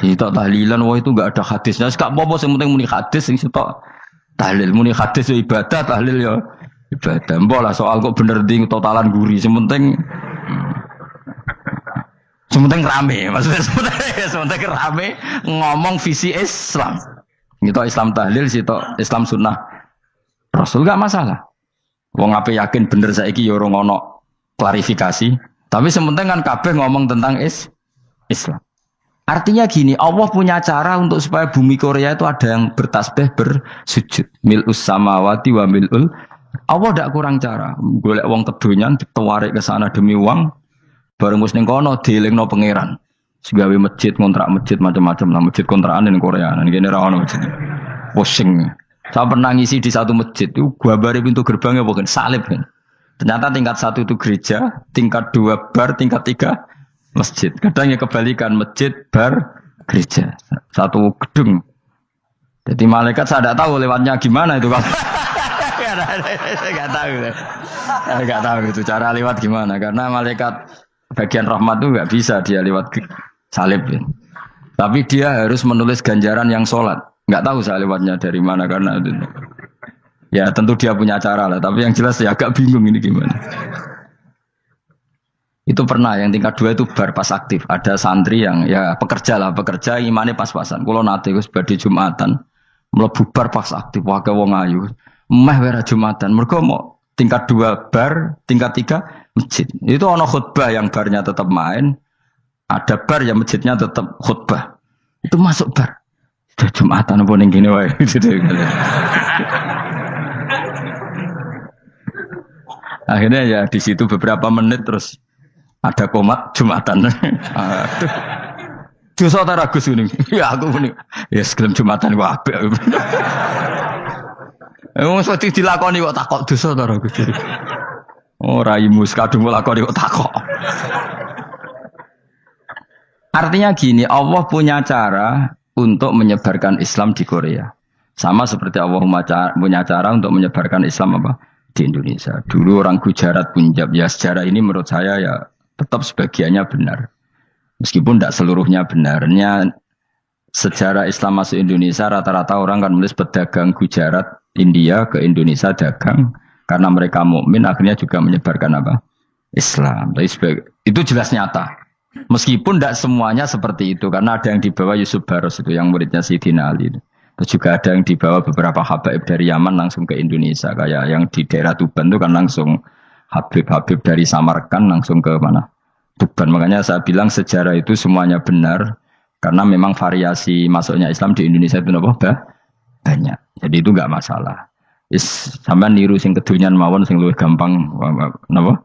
Itu tahlilan wah itu enggak ada hadisnya. Enggak apa-apa sing penting muni hadis sing sitok tahlil muni hadis ya ibadah, tahlil ya ibadah. Mbok lah soal kok bener ding totalan guri sing penting rame. Maksudnya sementing rame ngomong visi Islam. Itu Islam tahlil sitok Islam sunnah Rasul enggak masalah. Wong ape yakin bener saiki ya ora ono klarifikasi Tapi sementing kan kabeh ngomong tentang Islam. Artinya gini, Allah punya cara untuk supaya bumi Korea itu ada yang bertasbih bersujud. Mil'us samawati wa mil'ul. Allah tidak kurang cara. Golek wong kedonyan ditawarik ke sana demi uang. Bareng wis ning kono dielingno pangeran. Segawe masjid, kontrak masjid macam-macam lah, masjid kontrakan ning Korea. Nang kene ra ono masjid. Pusing. Saya pernah ngisi di satu masjid itu gambare pintu gerbangnya bukan salib kan. Ternyata tingkat 1 itu gereja, tingkat 2 bar, tingkat 3 masjid. Kadang ya kebalikan masjid, bar, gereja. Satu gedung. Jadi malaikat saya tidak tahu lewatnya gimana itu kalau nggak tahu itu cara lewat gimana karena malaikat bagian rahmat itu nggak bisa dia lewat salib. Ya. Tapi dia harus menulis ganjaran yang sholat. Nggak tahu saya lewatnya dari mana karena itu. Ya tentu dia punya cara lah. Tapi yang jelas ya agak bingung ini gimana. Itu pernah yang tingkat 2 itu bar pas aktif. Ada santri yang ya pekerja imannya pas-pasan. Kalau nanti gus badi Jumatan, mlebu bar pas aktif wae wong ayu. Meh wera Jumatan. Mergo mau tingkat 2 bar, tingkat 3 masjid. Itu ono khutbah yang barnya tetap main, ada bar yang masjidnya tetap khutbah. Itu masuk bar. Sudah Jumatan apa ning kene wae. Akhirnya ya di situ beberapa menit terus ada komat Jumatan. Aduh. Dosa ta Gus ini. Ya aku muni. Ya segelem Jumatan ku apik. Wong mesti dilakoni kok takok dosa ta Gus. Oh raimu kadung lakoni kok takok. Artinya gini, Allah punya cara untuk menyebarkan Islam di Korea. Sama seperti Allah punya cara untuk menyebarkan Islam apa? Di Indonesia. Dulu orang Gujarat, Punjab, ya sejarah ini menurut saya ya tetap sebagiannya benar. Meskipun tidak seluruhnya benarnya sejarah Islam masuk Indonesia rata-rata orang kan menulis pedagang Gujarat, India ke Indonesia dagang karena mereka mukmin akhirnya juga menyebarkan apa? Islam. Itu jelas nyata. Meskipun tidak semuanya seperti itu karena ada yang dibawa Yusuf Baros itu yang muridnya Sayyidina Ali. Terus juga ada yang dibawa beberapa habaib dari Yaman langsung ke Indonesia kayak yang di daerah Tuban itu kan langsung Habib dari Samarkand langsung ke mana? Tuban. Makanya saya bilang sejarah itu semuanya benar karena memang variasi masuknya Islam di Indonesia itu banyak. Jadi itu enggak masalah. Sampai niru sing kedunyan mawon sing luwih gampang napa?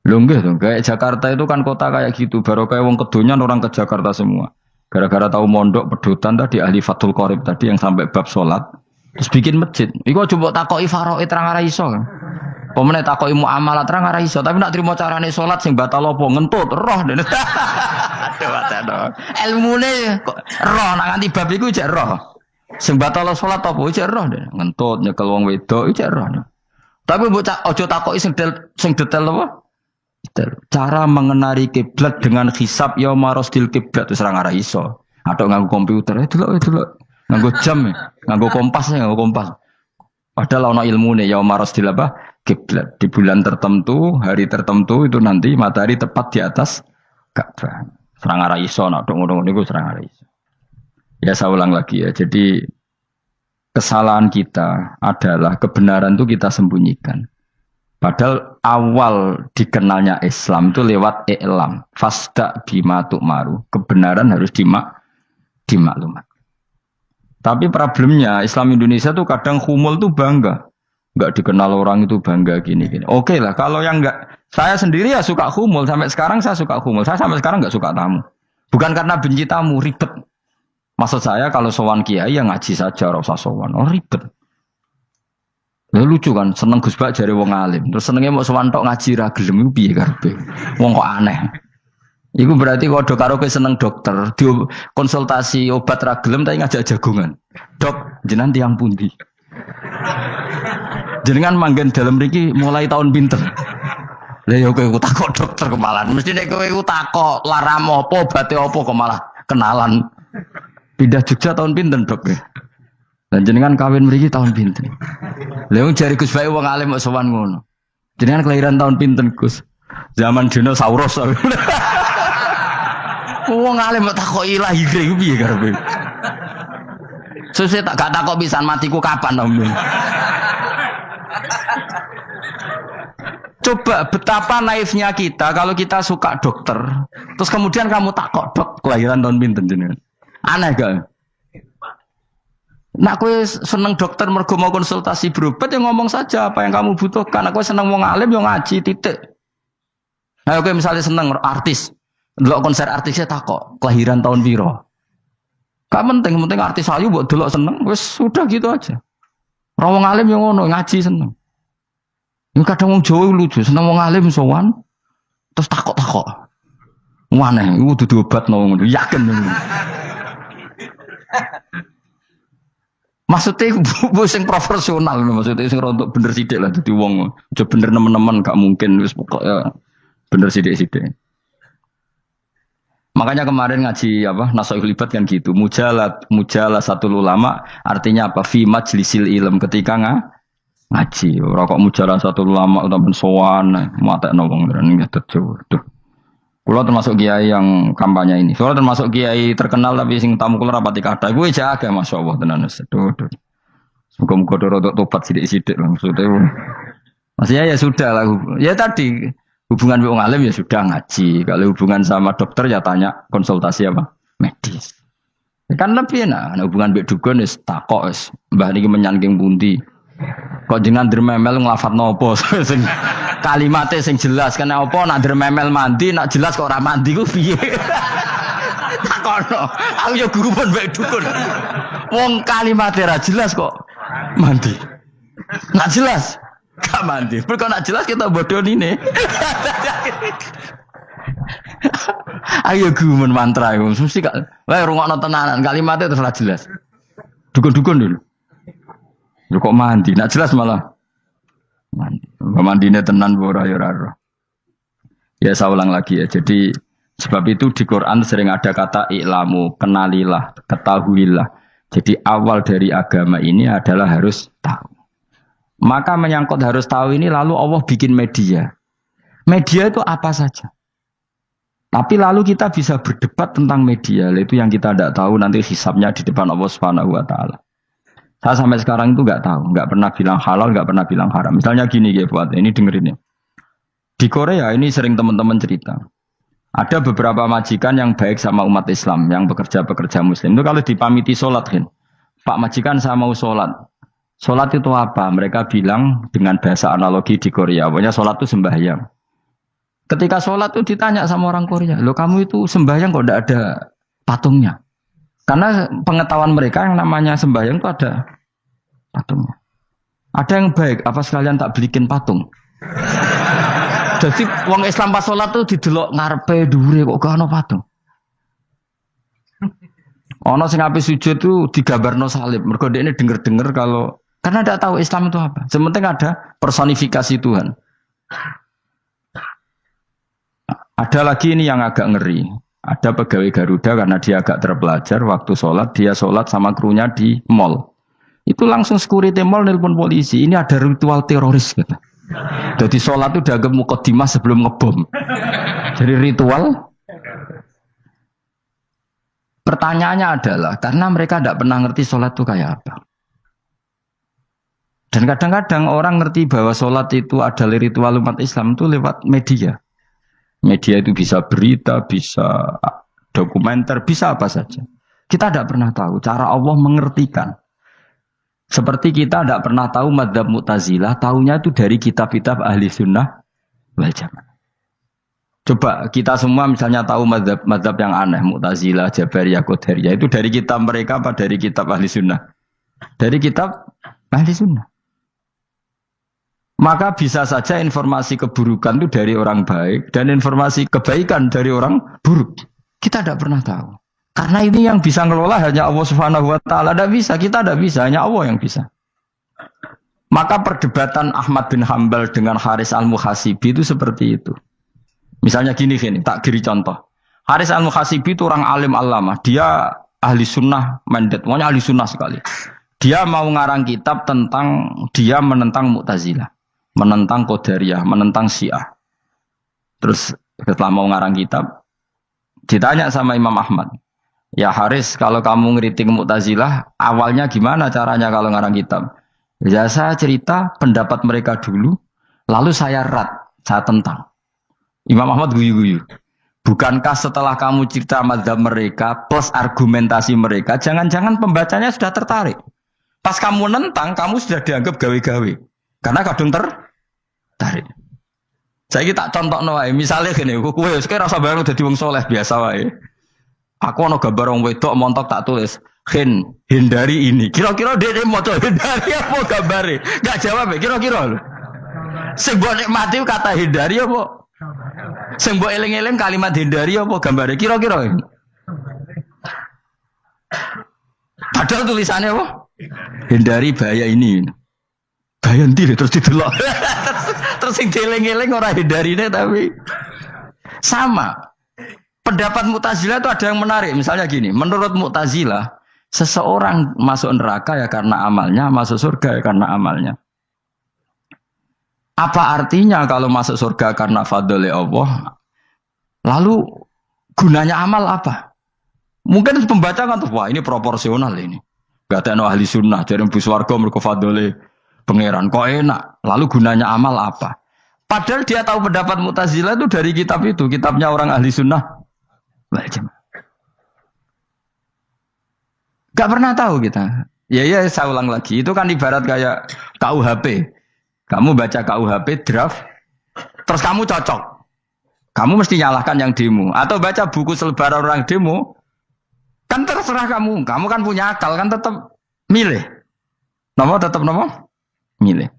Lho nggih to, kayak Jakarta itu kan kota kayak gitu, baru kayak wong kedunyan orang ke Jakarta semua. Gara-gara tahu mondok pedutan tadi ahli Fathul Qorib tadi yang sampai bab salat terus bikin masjid. Iku coba takoki faraid terang ora iso kan. Pemene takoki muamalah terang ora iso, tapi nak trimo carane salat sing batal apa ngentut roh dene. Aduh. Ilmune kok roh nak nganti bab iku jek roh. Sing batal salat apa jek roh dene. Ngentut nyekel wong wedok jek roh. Tapi mbok aja takoki sing detail apa? Cara mengenali kiblat dengan hisab ya marosdil kiblat wis ora ngara iso. Atau nganggo komputer delok. Nganggo jam, nganggo kompas. Padahal ana ilmune ya marosdil apa? Kiblat. Di bulan tertentu, hari tertentu itu nanti matahari tepat di atas Ka'bah. Ora ngara iso nek ngono niku ora ngara iso. Ya saya ulang lagi ya. Jadi kesalahan kita adalah kebenaran itu kita sembunyikan. Padahal awal dikenalnya Islam itu lewat i'lam. Fasda bima tu'maru. Kebenaran harus dimaklumat. Tapi problemnya Islam Indonesia tuh kadang humul tuh bangga. Enggak dikenal orang itu bangga gini. Oke lah, kalau yang enggak. Saya sendiri ya suka humul. Sampai sekarang saya suka humul. Saya sampai sekarang enggak suka tamu. Bukan karena benci tamu, ribet. Maksud saya kalau sowan kiai ya ngaji saja, ora usah sowan. Oh ribet. Lalu lucu kan, seneng Gus Bak jare wong alim. Terus senenge mau sowan tok ngaji ra gelem iku piye karepe? Wong kok aneh. Iku berarti kok do karo kowe seneng dokter, di konsultasi obat ra gelem tapi ngajak jagongan. Dok, jenengan tiyang pundi? Jenengan manggen dalem mriki mulai tahun pinten? Lah ya kowe takok dokter kemalan. Mesti nek kowe takok laram apa, obate apa kok malah kenalan. Pindah Jogja tahun pinten, Dok? Dan jenengan kawin mriki tahun pinten? Lha jari Gus Bae wong alim kok sowan ngono. Jenengan kelahiran tahun pinten, Gus? Zaman dinosaurus. Wong alim kok takoki lahir iku piye karepe? Sesuk tak gak takok pisan matiku kapan, Om. Coba betapa naifnya kita kalau kita suka dokter, terus kemudian kamu takok dok kelahiran tahun pinten jenengan. Aneh gak? Nak kowe seneng dokter mergo mau konsultasi berobat ya ngomong saja apa yang kamu butuhkan. Aku seneng wong alim yo ngaji titik. Nah, kowe misalnya seneng artis, delok konser artisnya takok kelahiran tahun piro. Gak penting artis ayu mbok delok seneng, wis sudah gitu aja. Ora wong alim yo ngono, ngaji seneng. Yang kadang wong Jawa lucu, seneng wong alim sowan terus takok-takok. Aneh, iku dudu obatno ngono, yakin. Maksudnya bu sing profesional, maksudnya sing rontok bener sithik lah dadi wong. Aja bener nemen-nemen gak mungkin wis pokoke bener sithik-sithik. Makanya kemarin ngaji apa Nasaihul Ibad kan gitu, mujalasatul ulama artinya apa? Fi majlisil ilm ketika ngaji, ora kok mujalasatul ulama utawa sowan matekno wong ngene tejo. Kula termasuk kiai yang kampanye ini. Soalnya termasuk kiai terkenal tapi sing tamu kula rapati kathah. Iku jaga masyaallah tenan wis. Muga-muga rodok tobat sithik-sithik lah maksudnya. Maksudnya ya sudah lah. Ya tadi hubungan wong alim ya sudah ngaji. Kalau hubungan sama dokter ya tanya konsultasi apa? Medis. Kan lebih enak. Hubungan mbek dukun wis takok wis. Mbah niki menyangking pundi? Kok jenengan dermemel nglafatno apa sing kalimatnya sing jelas kan apa nak dermemel mandi nak jelas kok ora mandi ku piye takono aku yo guru pun mbek dukun wong kalimatnya ora jelas kok mandi nak jelas gak mandi kok nak jelas kita bodoh ini ayo guru mantra iku mesti gak wae rungokno tenanan kalimatnya terus ora jelas dukun-dukun dulu lu kok mandi, nak jelas malah mandi. Mandine tenan ora ya ora. Ya saya ulang lagi ya. Jadi sebab itu di Quran sering ada kata i'lamu, kenalilah, ketahuilah. Jadi awal dari agama ini adalah harus tahu. Maka menyangkut harus tahu ini lalu Allah bikin media. Media itu apa saja. Tapi lalu kita bisa berdebat tentang media. Itu yang kita tidak tahu nanti hisabnya di depan Allah Subhanahu wa taala. Saya sampai sekarang itu nggak tahu, nggak pernah bilang halal, nggak pernah bilang haram. Misalnya gini ya buat ini dengerin ya. Di Korea ini sering teman-teman cerita. Ada beberapa majikan yang baik sama umat Islam, yang bekerja Muslim. Itu kalau dipamiti sholat kan, Pak majikan saya mau sholat. Sholat itu apa? Mereka bilang dengan bahasa analogi di Korea. Pokoknya sholat itu sembahyang. Ketika sholat itu ditanya sama orang Korea, loh kamu itu sembahyang kok tidak ada patungnya? Karena pengetahuan mereka yang namanya sembahyang itu ada patungnya. Ada yang baik, apa sekalian tak belikin patung? Jadi wong Islam pas sholat tuh didelok ngarepe dhuwure kok gak ono patung. Ono sing ape sujud tuh digambarno salib. Mergo dekne denger-denger kalau karena tidak tahu Islam itu apa. Sementing ada personifikasi Tuhan. Ada lagi ini yang agak ngeri. Ada pegawai Garuda karena dia agak terpelajar waktu sholat, dia sholat sama krunya di mall. Itu langsung security mall nelpon polisi. Ini ada ritual teroris gitu. Jadi sholat itu dianggap mukadimah sebelum ngebom. Jadi ritual. Pertanyaannya adalah karena mereka tidak pernah ngerti sholat itu kayak apa. Dan kadang-kadang orang ngerti bahwa sholat itu adalah ritual umat Islam itu lewat media. Media itu bisa berita, bisa dokumenter, bisa apa saja. Kita tidak pernah tahu cara Allah mengertikan. Seperti kita tidak pernah tahu madzhab Mu'tazilah, tahunya itu dari kitab-kitab ahli sunnah wal jamaah. Coba kita semua misalnya tahu madzhab yang aneh, Mu'tazilah, Jabariyah, Qadariyah, itu dari kitab mereka apa dari kitab ahli sunnah? Dari kitab ahli sunnah. Maka bisa saja informasi keburukan itu dari orang baik dan informasi kebaikan dari orang buruk. Kita tidak pernah tahu. Karena ini yang bisa ngelola hanya Allah Subhanahu wa taala. Tidak bisa, kita tidak bisa, hanya Allah yang bisa. Maka perdebatan Ahmad bin Hambal dengan Haris al-Muhasibi itu seperti itu. Misalnya gini, tak kiri contoh. Haris al-Muhasibi itu orang alim allamah. Dia ahli sunnah mandat, pokoknya ahli sunnah sekali. Dia mau ngarang kitab tentang dia menentang Mu'tazilah. Menentang Qadariyah, menentang Syiah. Terus setelah mau ngarang kitab, ditanya sama Imam Ahmad, ya Haris, kalau kamu ngeritik Mu'tazilah, awalnya gimana caranya kalau ngarang kitab? Ya saya cerita pendapat mereka dulu, lalu saya rat. Saya tentang. Imam Ahmad guyu-guyu. Bukankah setelah kamu cerita mazhab mereka plus argumentasi mereka, jangan-jangan pembacanya sudah tertarik. Pas kamu nentang, kamu sudah dianggap gawe-gawe. Karena kadung tertarik. Saya tak contoh wae, misalnya gini, kowe sekarang rasa bareng dadi wong soleh biasa wae. Aku ono gambar wong wedok montok tak tulis, hindari ini. Kira-kira dia mau hindari apa gambare? Enggak jawab ya, kira-kira lho. Sing mbok nikmati kata hindari apa? Sing mbok eling-eling kalimat hindari apa gambare? Kira-kira. Padahal tulisannya apa? Hindari bahaya ini. Bahaya ndi terus didelok. Terus sing dieling-eling ora hindarine tapi sama. Pendapat Mu'tazilah itu ada yang menarik. Misalnya gini, menurut Mu'tazilah, seseorang masuk neraka ya karena amalnya, masuk surga ya karena amalnya. Apa artinya kalau masuk surga karena fadl Allah? Lalu gunanya amal apa? Mungkin pembaca kan tuh, wah ini proporsional ini. Gak ada ahli sunnah, jadi bus warga mereka fadl pangeran. Kok enak? Lalu gunanya amal apa? Padahal dia tahu pendapat Mu'tazilah itu dari kitab itu, kitabnya orang ahli sunnah. Gak pernah tahu kita. Ya saya ulang lagi. Itu kan ibarat kayak KUHP. Kamu baca KUHP draft, terus kamu cocok. Kamu mesti nyalahkan yang demo. Atau baca buku selebaran orang demo, kan terserah kamu. Kamu kan punya akal, kan tetap milih. Nomor tetap nomor milih.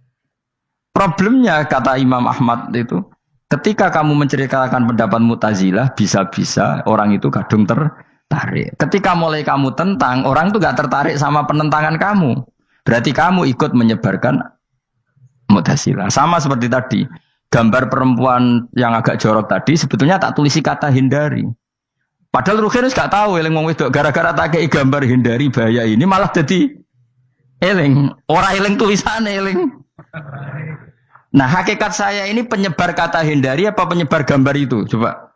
Problemnya kata Imam Ahmad itu, ketika kamu menceritakan pendapat Mu'tazilah, bisa-bisa orang itu kadung tertarik. Ketika mulai kamu tentang, orang itu gak tertarik sama penentangan kamu. Berarti kamu ikut menyebarkan Mu'tazilah. Sama seperti tadi, gambar perempuan yang agak jorok tadi, sebetulnya tak tulisi kata hindari. Padahal Rukinus gak tahu, eling wong wedok gara-gara tak kei gambar hindari bahaya ini, malah jadi eling. Orang eling tulisannya eling. Nah, hakikat saya ini penyebar kata hindari apa penyebar gambar itu? Coba.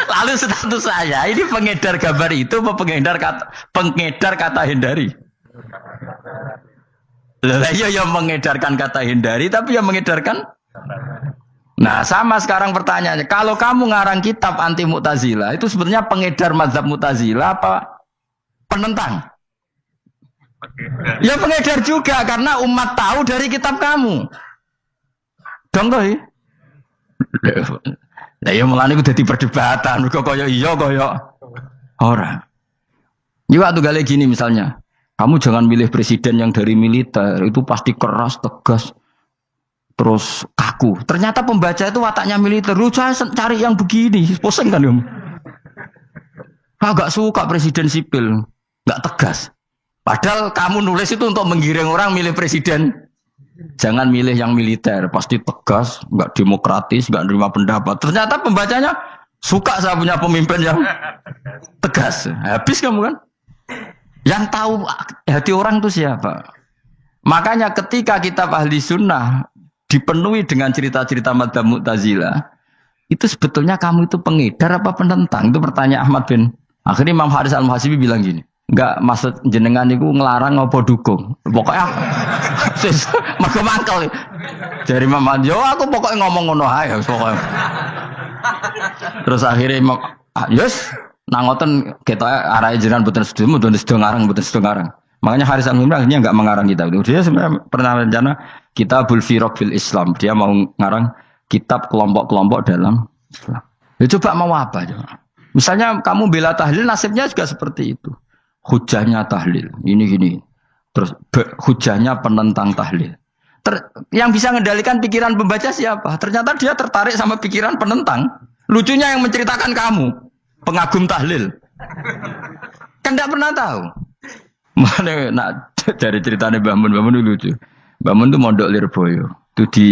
Lalu status saya ini pengedar gambar itu apa pengedar kata hindari? Lah iya yang mengedarkan kata hindari tapi yang mengedarkan. Nah, sama sekarang pertanyaannya, kalau kamu ngarang kitab anti Mu'tazilah itu sebetulnya pengedar mazhab Mu'tazilah apa penentang? Ya pengedar juga karena umat tahu dari kitab kamu. Dong toh. Lah ya mulane ku dadi perdebatan, kok koyo iya koyo ora. Juga tuh gale gini misalnya, kamu jangan milih presiden yang dari militer, itu pasti keras, tegas, terus kaku. Ternyata pembaca itu wataknya militer. Lu cari yang begini, pusing kan kamu. Agak suka presiden sipil, nggak tegas. Padahal kamu nulis itu untuk menggiring orang milih presiden. Jangan milih yang militer, pasti tegas, nggak demokratis, nggak nerima pendapat. Ternyata pembacanya suka saya punya pemimpin yang tegas. Habis kamu kan? Yang tahu hati orang itu siapa? Makanya ketika kitab ahli sunnah dipenuhi dengan cerita-cerita mazhab Mu'tazilah, itu sebetulnya kamu itu pengedar apa penentang? Itu pertanyaan Ahmad bin. Akhirnya Imam Haris Al-Muhasibi bilang gini. Enggak, maksud jenengan itu ngelarang apa dukung. Pokoknya mergo mangkel. Dari Mama, yo aku pokoknya ngomong ngono ae pokoknya. Terus akhirnya Imam, yes, nangoten kita arahe jenengan mboten sedo ngarang, mboten sedo ngarang. Makanya Haris Al-Muhasibi akhirnya enggak mengarang kitab itu. Dia sebenarnya pernah rencana Kitabul Firaq fil Islam. Dia mau ngarang kitab kelompok-kelompok dalam Islam. Ya coba mau apa coba? Misalnya kamu bela tahlil, nasibnya juga seperti itu. Hujahnya tahlil, ini gini. Terus hujahnya penentang tahlil. Yang bisa mengendalikan pikiran pembaca siapa? Ternyata dia tertarik sama pikiran penentang. Lucunya yang menceritakan kamu, pengagum tahlil. Kan tidak pernah tahu. Mana nak dari ceritanya Mbah Mun lucu. Mbah Mun itu mondok Lirboyo. Itu di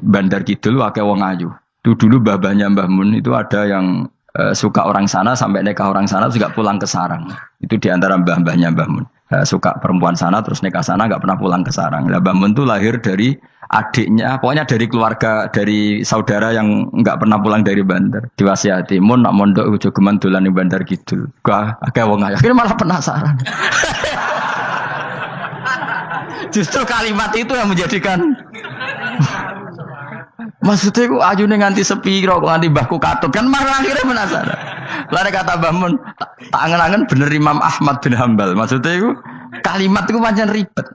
Bandar Kidul akeh wong ayu. Itu dulu babanya Mbah Mun itu ada yang suka orang sana sampai nikah orang sana juga pulang ke sarang. Itu diantara mbah-mbahnya Mbah Mun. Suka perempuan sana terus nikah sana nggak pernah pulang ke sarang. Nah, Mbah Mun itu lahir dari adiknya, pokoknya dari keluarga, dari saudara yang nggak pernah pulang dari Bandar. Diwasiati, Mun nak mondok ujo geman dolan di Bandar Kidul. Wah, akeh wong ayu. Akhirnya malah penasaran. Justru kalimat itu yang menjadikan maksudnya ku ajune nganti sepiro kok nganti mbahku katut kan malah akhirnya penasaran. Lare kata Mbah Mun tak angen-angen bener Imam Ahmad bin Hambal. Maksudnya ku kalimat itu pancen ribet.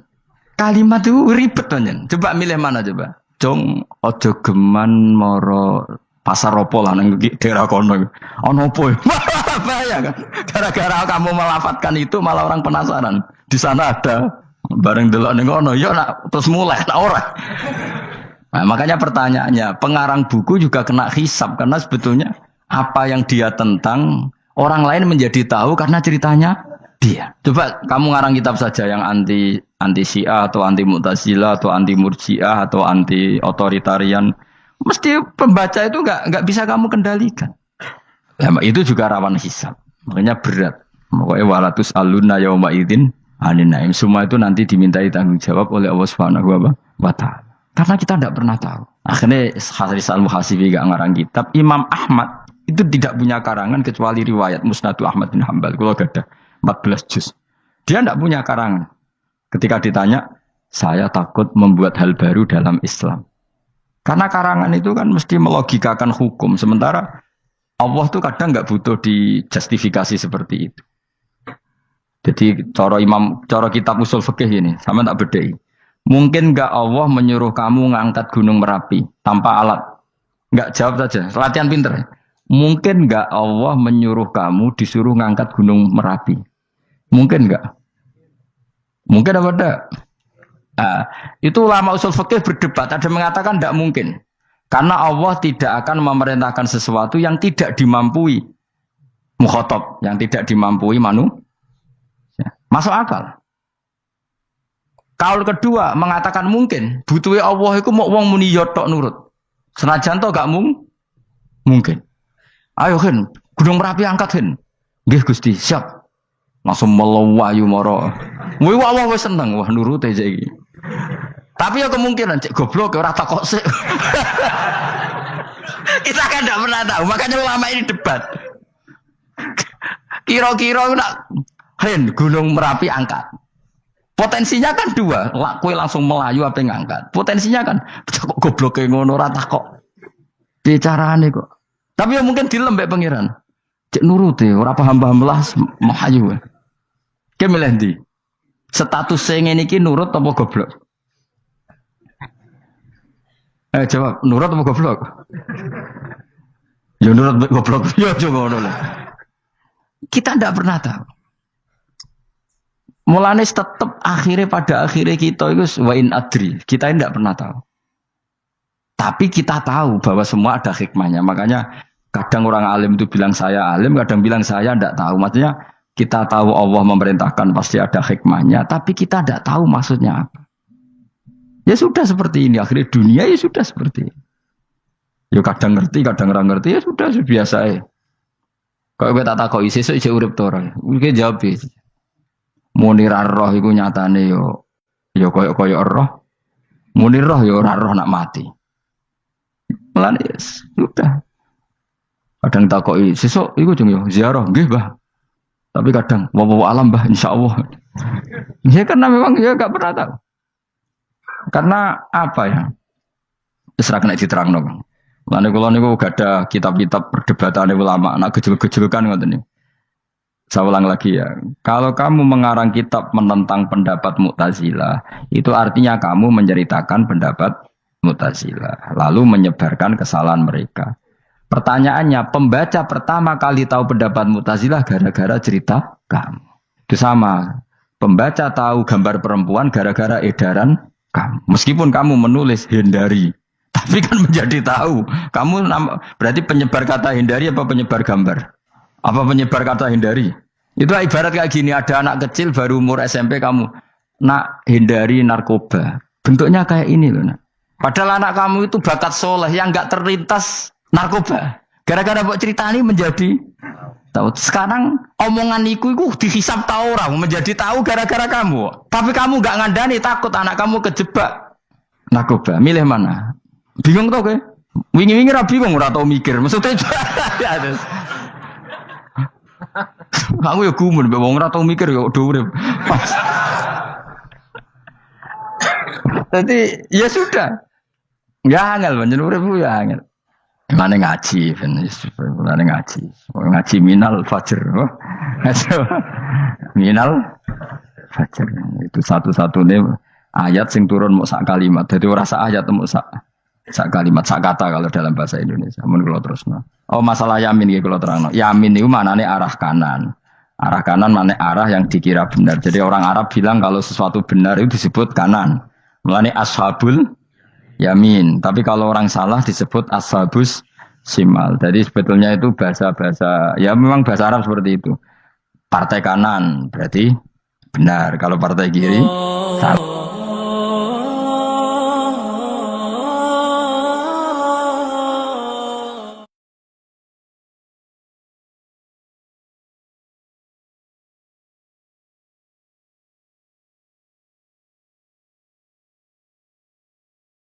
Kalimat itu ribet pancen. Coba milih mana coba? Jong ojo geman moro pasar opo lah nang daerah kono. Ono opo? Bahaya kan. Gara-gara kamu melafatkan itu malah orang penasaran. Di sana ada bareng delok ning kono ya nak terus mulai nak ora. Nah, makanya pertanyaannya, pengarang buku juga kena hisab karena sebetulnya apa yang dia tentang orang lain menjadi tahu karena ceritanya dia. Coba kamu ngarang kitab saja yang anti Syiah atau anti Mu'tazilah atau anti Murji'ah atau anti otoritarian, mesti pembaca itu nggak bisa kamu kendalikan. Ya, itu juga rawan hisab, makanya berat. Pokoknya walatus aluna yauma idzin anin naim. Semua itu nanti dimintai tanggung jawab oleh Allah Subhanahu wa Ta'ala. Karena kita tidak pernah tahu. Akhirnya Haris al-Muhasibi gak ngarang kitab. Imam Ahmad itu tidak punya karangan kecuali riwayat Musnadu Ahmad bin Hambal. Kalau gak ada 14 juz. Dia tidak punya karangan. Ketika ditanya, saya takut membuat hal baru dalam Islam. Karena karangan itu kan mesti melogikakan hukum. Sementara Allah tuh kadang gak butuh dijustifikasi seperti itu. Jadi cara kitab usul fikih ini, sama tak bedai. Mungkin enggak Allah menyuruh kamu ngangkat gunung Merapi tanpa alat? Enggak, jawab saja. Latihan pinter. Mungkin enggak Allah menyuruh kamu disuruh ngangkat gunung Merapi? Mungkin enggak? Mungkin apa enggak? Nah, itu ulama usul fikih berdebat. Ada mengatakan enggak mungkin. Karena Allah tidak akan memerintahkan sesuatu yang tidak dimampui mukhatab, yang tidak dimampui manusia. Masuk akal. Kaul kedua mengatakan mungkin, butuhnya Allah itu mau wong muni yotok nurut. Senajan to gak mungkin. Ayo Hen, Gunung Merapi angkat Hen. Nggih Gusti, siap. Langsung melawayu moro. Wih Allah wis seneng, wah nurut aja iki. Tapi ya kemungkinan cek goblok ora takok sik. Kita kan tidak pernah tahu, makanya ulama ini debat. Kira-kira nak Hen, Gunung Merapi angkat. Potensinya kan dua, kue langsung melayu apa ngangkat. Potensinya kan, kok goblok kayak ngono rata kok. Bicarane kok. Tapi ya mungkin dilembek pengiran. Cek nuruti, ora paham-paham belas melayu. Ki milih ndi? Status sing ngene iki nurut apa goblok? Jawab, nurut apa goblok? Ya nurut goblok. Ya coba ngono. Kita ndak pernah tahu. Mulane tetap pada akhirnya kita itu wa in adri. Kita tidak pernah tahu. Tapi kita tahu bahwa semua ada hikmahnya. Makanya kadang orang alim itu bilang saya alim, kadang bilang saya tidak tahu. Maksudnya kita tahu Allah memerintahkan pasti ada hikmahnya, tapi kita tidak tahu maksudnya apa. Ya sudah seperti ini. Akhirnya dunia ya sudah seperti ini. Ya kadang ngerti, kadang orang ngerti. Ya sudah biasa ya. Kalau kita takoki sesuk isih urip to ora. Iki jawab ya. Munir roh iku nyatane yo koyo roh. Munir roh yo ora roh nak mati. Mulane sudah. Kadang takoki sesuk iku jeng yo ziarah nggih, Mbah. Tapi kadang wa alam, Mbah, insyaallah. Ya karena memang ya enggak pernah tahu. Karena apa ya? Wis ra kena diterangno, Bang. Mulane kula niku gak ada kitab-kitab perdebatan ulama, nak gejol-gejolkan ngoten niku. Saya ulang lagi ya, kalau kamu mengarang kitab menentang pendapat Mu'tazilah, itu artinya kamu menceritakan pendapat Mu'tazilah, lalu menyebarkan kesalahan mereka. Pertanyaannya, pembaca pertama kali tahu pendapat Mu'tazilah gara-gara cerita kamu. Itu sama, pembaca tahu gambar perempuan gara-gara edaran kamu. Meskipun kamu menulis hindari, tapi kan menjadi tahu. Kamu berarti penyebar kata hindari apa penyebar gambar? Apa penyebar kata hindari? Itu ibarat kayak gini, ada anak kecil baru umur SMP kamu nak hindari narkoba. Bentuknya kayak ini loh. Nak. Padahal anak kamu itu bakat soleh yang nggak terlintas narkoba. Gara-gara buat cerita ini menjadi tahu. Sekarang omongan iku dihisap tahu orang menjadi tahu gara-gara kamu. Tapi kamu nggak ngandani, takut anak kamu kejebak narkoba. Milih mana? Bingung tau ke? Wingi-wingi ra bingung ora tau mikir. Maksudnya aku ya gumun, wong ora tau mikir ya do urip. Jadi ya sudah. Ya angel panjenengan urip ya angel. Mana ngaji, mana ngaji. Ngaji minal fajr. Minal fajr. Itu satu-satunya ayat sing turun mau sak kalimat. Jadi ora sak ayat mau sak kalimat, sak kata kalau dalam bahasa Indonesia. Mun kula terusno. Oh, masalah yamin iki kula terangno. Yamin itu maknane arah kanan. Arah kanan mana arah yang dikira benar. Jadi orang Arab bilang kalau sesuatu benar itu disebut kanan. Mulane ashabul yamin. Tapi kalau orang salah disebut ashabus simal. Jadi sebetulnya itu bahasa-bahasa, ya memang bahasa Arab seperti itu. Partai kanan berarti benar. Kalau partai kiri salah.